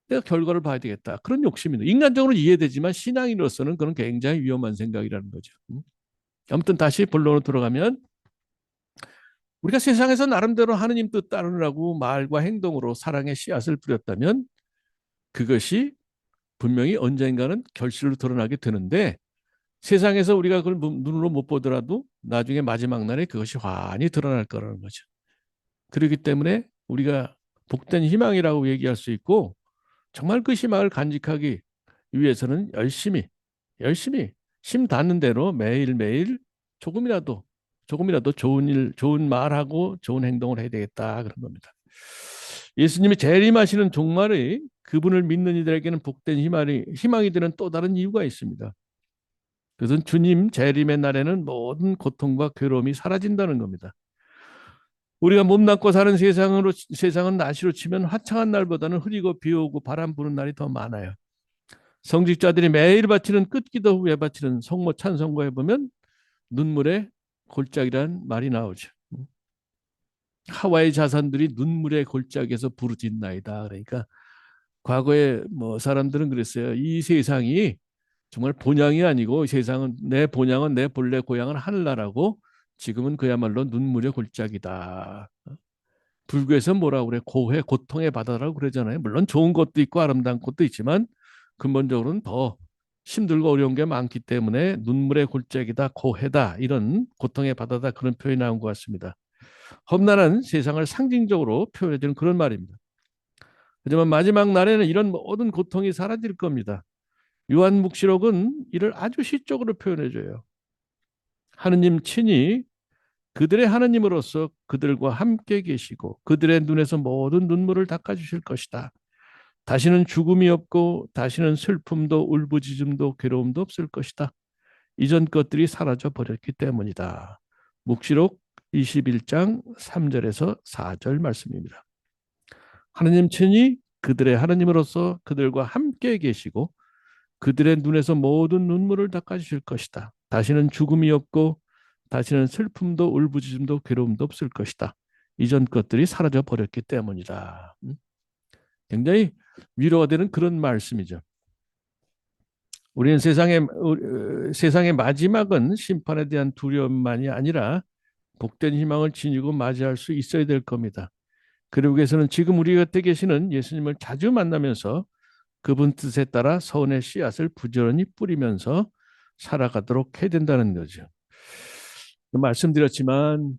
내가 결과를 봐야 되겠다. 그런 욕심입니다. 인간적으로 이해되지만 신앙인으로서는 그런 굉장히 위험한 생각이라는 거죠. 아무튼 다시 본론으로 들어가면 우리가 세상에서 나름대로 하느님 뜻 따르느라고 말과 행동으로 사랑의 씨앗을 뿌렸다면 그것이 분명히 언젠가는 결실로 드러나게 되는데 세상에서 우리가 그걸 눈으로 못 보더라도 나중에 마지막 날에 그것이 환히 드러날 거라는 거죠. 그렇기 때문에 우리가 복된 희망이라고 얘기할 수 있고 정말 그 희망을 간직하기 위해서는 열심히 심 닿는 대로 매일매일 조금이라도 좋은 일, 좋은 말하고 좋은 행동을 해야 되겠다 그런 겁니다. 예수님이 재림하시는 종말이 그분을 믿는 이들에게는 복된 희망이 되는 또 다른 이유가 있습니다. 그것은 주님 재림의 날에는 모든 고통과 괴로움이 사라진다는 겁니다. 우리가 몸담고 사는 세상은 날씨로 치면 화창한 날보다는 흐리고 비 오고 바람 부는 날이 더 많아요. 성직자들이 매일 바치는 끝기도 후에 바치는 성모 찬송가에 보면 눈물의 골짜기란 말이 나오죠. 하와이 자선들이 눈물의 골짜기에서 부르짖나이다. 그러니까 과거에 뭐 사람들은 그랬어요. 이 세상이 정말 본향이 아니고 세상은 내 본향은 내 본래 고향은 하늘나라고 지금은 그야말로 눈물의 골짜기다. 불교에서 뭐라고 그래? 고해, 고통의 바다라고 그러잖아요. 물론 좋은 것도 있고 아름다운 것도 있지만 근본적으로는 더 힘들고 어려운 게 많기 때문에 눈물의 골짜기다, 고해다, 이런 고통의 바다다, 그런 표현이 나온 것 같습니다. 험난한 세상을 상징적으로 표현해주는 그런 말입니다. 하지만 마지막 날에는 이런 모든 고통이 사라질 겁니다. 요한묵시록은 이를 아주 시적으로 표현해줘요. 하느님 친히 그들의 하느님으로서 그들과 함께 계시고 그들의 눈에서 모든 눈물을 닦아주실 것이다. 다시는 죽음이 없고 다시는 슬픔도 울부짖음도 괴로움도 없을 것이다. 이전 것들이 사라져 버렸기 때문이다. 묵시록 21장 3절에서 4절 말씀입니다. 하느님 친히 그들의 하느님으로서 그들과 함께 계시고 그들의 눈에서 모든 눈물을 닦아주실 것이다. 다시는 죽음이 없고 다시는 슬픔도 울부짖음도 괴로움도 없을 것이다. 이전 것들이 사라져 버렸기 때문이다. 굉장히 위로가 되는 그런 말씀이죠. 우리는 세상의 마지막은 심판에 대한 두려움만이 아니라 복된 희망을 지니고 맞이할 수 있어야 될 겁니다. 그리고 위해서는 지금 우리 곁에 계시는 예수님을 자주 만나면서 그분 뜻에 따라 선의 씨앗을 부지런히 뿌리면서 살아가도록 해야 된다는 거죠. 말씀드렸지만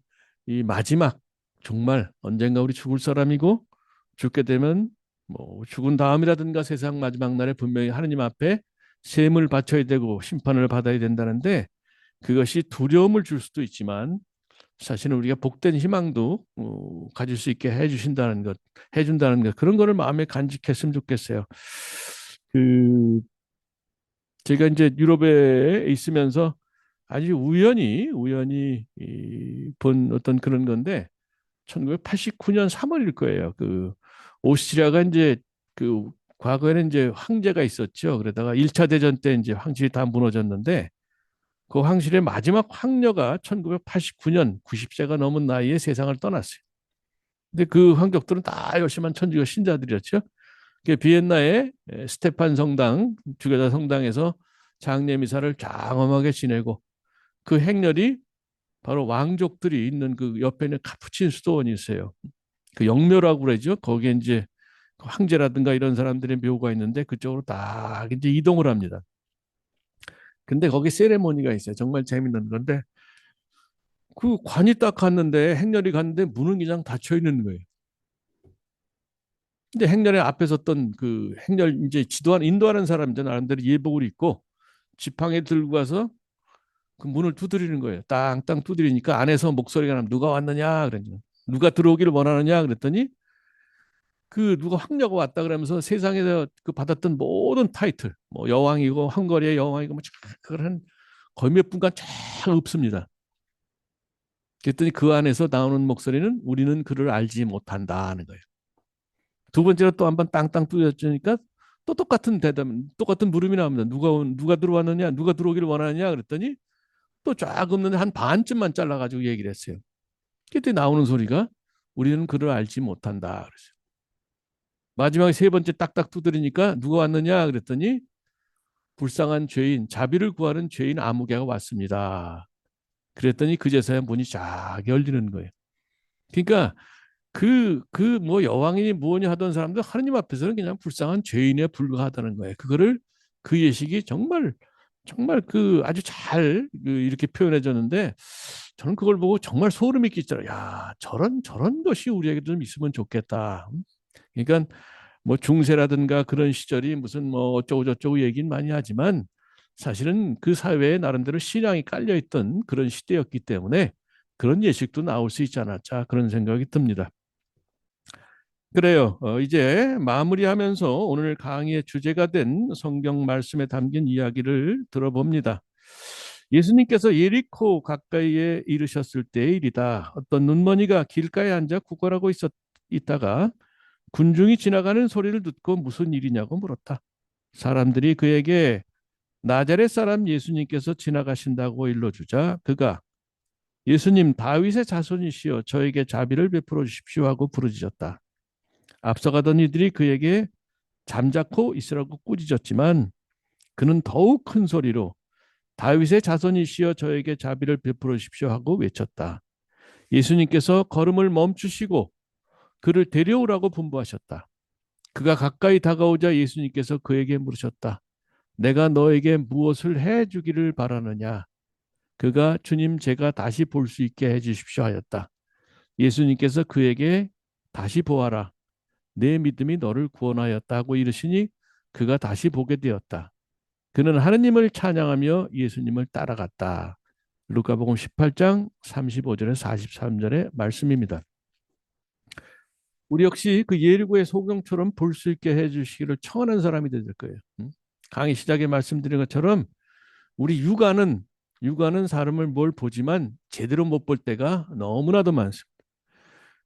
이 마지막, 정말 언젠가 우리 죽을 사람이고 죽게 되면 뭐 죽은 다음이라든가 세상 마지막 날에 분명히 하느님 앞에 셈을 바쳐야 되고 심판을 받아야 된다는데, 그것이 두려움을 줄 수도 있지만 사실은 우리가 복된 희망도 가질 수 있게 해주신다는 것, 해준다는 것, 그런 거를 마음에 간직했으면 좋겠어요. 그 제가 이제 유럽에 있으면서 아주 우연히 본 어떤 그런 건데 1989년 3월일 거예요. 그 오스트리아가 이제 그 과거에는 이제 황제가 있었죠. 그러다가 1차 대전 때 이제 황실이 다 무너졌는데 그 황실의 마지막 황녀가 1989년 90세가 넘은 나이에 세상을 떠났어요. 근데 그 황족들은 다 열심한 천주교 신자들이었죠. 그 비엔나의 스테판 성당, 주교자 성당에서 장례 미사를 장엄하게 지내고 그 행렬이 바로 왕족들이 있는 그 옆에 있는 카푸친 수도원이 있어요. 그 영묘라고 그러죠. 거기에 이제 황제라든가 이런 사람들의 묘가 있는데 그쪽으로 딱 이제 이동을 합니다. 근데 거기 세레모니가 있어요. 정말 재밌는 건데 그 관이 딱 갔는데 행렬이 갔는데 문은 그냥 닫혀 있는 거예요. 근데 행렬에 앞에 섰던 그 행렬 이제 지도하는 인도하는 사람들 나름대로 예복을 입고 지팡이 들고 가서 그 문을 두드리는 거예요. 땅땅 두드리니까 안에서 목소리가 나면 누가 왔느냐 그랬죠. 누가 들어오기를 원하느냐 그랬더니 그 누가 황녀가 왔다 그러면서 세상에서 그 받았던 모든 타이틀 뭐 여왕이고 헝가리의 여왕이고 뭐 그걸 한 거의 몇 분간 쫙 읊습니다. 그랬더니 그 안에서 나오는 목소리는 우리는 그를 알지 못한다 하는 거예요. 두 번째로 또 한번 땅땅 두드렸으니까 또 똑같은 대답, 똑같은 물음이 나옵니다. 누가 들어왔느냐, 누가 들어오기를 원하느냐 그랬더니 또 쫙 읊는데 한 반쯤만 잘라가지고 얘기를 했어요. 그때 나오는 소리가 우리는 그를 알지 못한다 그랬어요. 마지막에 세 번째 딱딱 두드리니까 누가 왔느냐 그랬더니 불쌍한 죄인, 자비를 구하는 죄인 아무개가 왔습니다. 그랬더니 그제서야 문이 쫙 열리는 거예요. 그러니까 뭐 여왕이니 뭐니 하던 사람들 하느님 앞에서는 그냥 불쌍한 죄인에 불과하다는 거예요. 그거를 그 예식이 정말 그 아주 잘 이렇게 표현해 줬는데 저는 그걸 보고 정말 소름이 끼치더라고요. 야, 저런 것이 우리에게도 좀 있으면 좋겠다. 그러니까 뭐 중세라든가 그런 시절이 무슨 뭐 어쩌고 저쩌고 얘기는 많이 하지만 사실은 그 사회에 나름대로 신앙이 깔려 있던 그런 시대였기 때문에 그런 예식도 나올 수 있지 않았자 그런 생각이 듭니다. 그래요. 이제 마무리하면서 오늘 강의의 주제가 된 성경 말씀에 담긴 이야기를 들어봅니다. 예수님께서 예리코 가까이에 이르셨을 때의 일이다. 어떤 눈머니가 길가에 앉아 구걸하고 있다가 군중이 지나가는 소리를 듣고 무슨 일이냐고 물었다. 사람들이 그에게 나자렛 사람 예수님께서 지나가신다고 일러주자 그가 예수님 다윗의 자손이시여 저에게 자비를 베풀어 주십시오 하고 부르짖었다. 앞서가던 이들이 그에게 잠자코 있으라고 꾸짖었지만 그는 더욱 큰 소리로 다윗의 자손이시여 저에게 자비를 베풀으십시오 하고 외쳤다. 예수님께서 걸음을 멈추시고 그를 데려오라고 분부하셨다. 그가 가까이 다가오자 예수님께서 그에게 물으셨다. 내가 너에게 무엇을 해주기를 바라느냐? 그가 주님 제가 다시 볼 수 있게 해주십시오 하였다. 예수님께서 그에게 다시 보아라. 내 믿음이 너를 구원하였다고 이르시니 그가 다시 보게 되었다. 그는 하느님을 찬양하며 예수님을 따라갔다. 루카복음 18장 35절에 43절의 말씀입니다. 우리 역시 그 예리고의 소경처럼 볼 수 있게 해주시기를 청하는 사람이 될 거예요. 강의 시작에 말씀드린 것처럼 우리 육아는 사람을 뭘 보지만 제대로 못 볼 때가 너무나도 많습니다.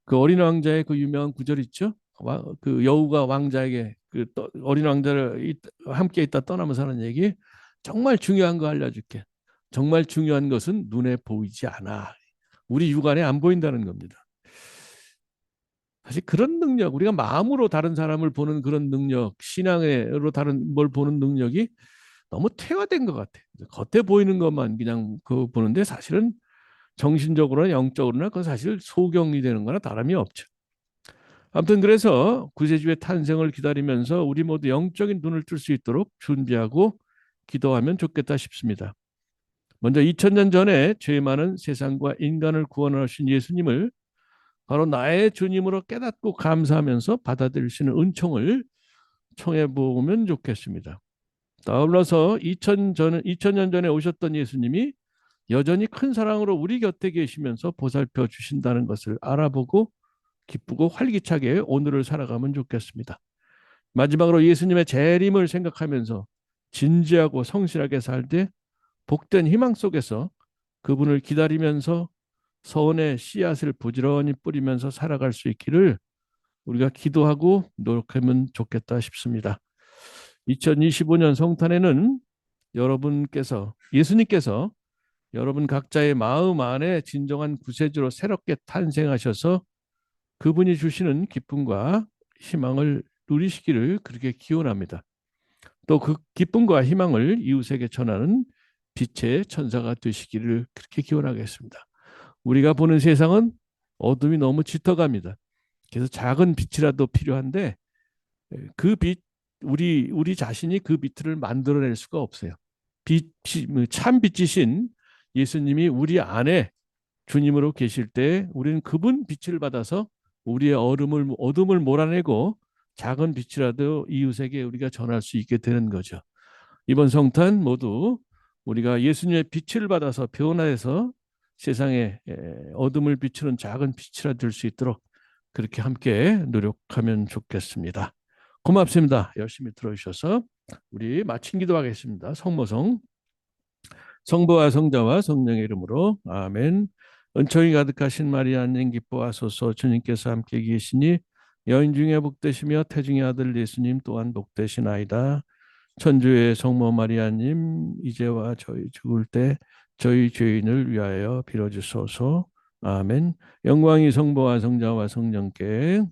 그 어린 왕자의 그 유명한 구절 있죠? 그 여우가 왕자에게 그 어린 왕자를 함께 있다 떠나면서 하는 얘기, 정말 중요한 거 알려줄게. 정말 중요한 것은 눈에 보이지 않아. 우리 육안에 안 보인다는 겁니다. 사실 그런 능력, 우리가 마음으로 다른 사람을 보는 그런 능력, 신앙으로 다른 뭘 보는 능력이 너무 퇴화된 것 같아. 겉에 보이는 것만 그냥 그 보는데 사실은 정신적으로나 영적으로나 그 사실 소경이 되는 거나 다름이 없죠. 아무튼 그래서 구세주의 탄생을 기다리면서 우리 모두 영적인 눈을 뜰 수 있도록 준비하고 기도하면 좋겠다 싶습니다. 먼저 2000년 전에 죄 많은 세상과 인간을 구원하신 예수님을 바로 나의 주님으로 깨닫고 감사하면서 받아들이시는 은총을 청해 보면 좋겠습니다. 아울러서 2000년 전에 오셨던 예수님이 여전히 큰 사랑으로 우리 곁에 계시면서 보살펴 주신다는 것을 알아보고 기쁘고 활기차게 오늘을 살아가면 좋겠습니다. 마지막으로 예수님의 재림을 생각하면서 진지하고 성실하게 살 때 복된 희망 속에서 그분을 기다리면서 서원의 씨앗을 부지런히 뿌리면서 살아갈 수 있기를 우리가 기도하고 노력하면 좋겠다 싶습니다. 2025년 성탄에는 예수님께서 여러분 각자의 마음 안에 진정한 구세주로 새롭게 탄생하셔서 그분이 주시는 기쁨과 희망을 누리시기를 그렇게 기원합니다. 또 그 기쁨과 희망을 이웃에게 전하는 빛의 천사가 되시기를 그렇게 기원하겠습니다. 우리가 보는 세상은 어둠이 너무 짙어갑니다. 그래서 작은 빛이라도 필요한데 그 빛, 우리 자신이 그 빛을 만들어낼 수가 없어요. 참 빛이신 예수님이 우리 안에 주님으로 계실 때 우리는 그분 빛을 받아서 우리의 어둠을 몰아내고 작은 빛이라도 이웃에게 우리가 전할 수 있게 되는 거죠. 이번 성탄 모두 우리가 예수님의 빛을 받아서 변화해서 세상에 어둠을 비추는 작은 빛이라 될 수 있도록 그렇게 함께 노력하면 좋겠습니다. 고맙습니다. 열심히 들어주셔서 우리 마친 기도하겠습니다. 성모성 성부와 성자와 성령의 이름으로 아멘. 은총이 가득하신 마리아님 기뻐하소서. 주님께서 함께 계시니 여인 중에 복되시며 태중의 아들 예수님 또한 복되시나이다. 천주의 성모 마리아님 이제와 저희 죽을 때 저희 죄인을 위하여 빌어주소서. 아멘. 영광이 성부와 성자와 성령께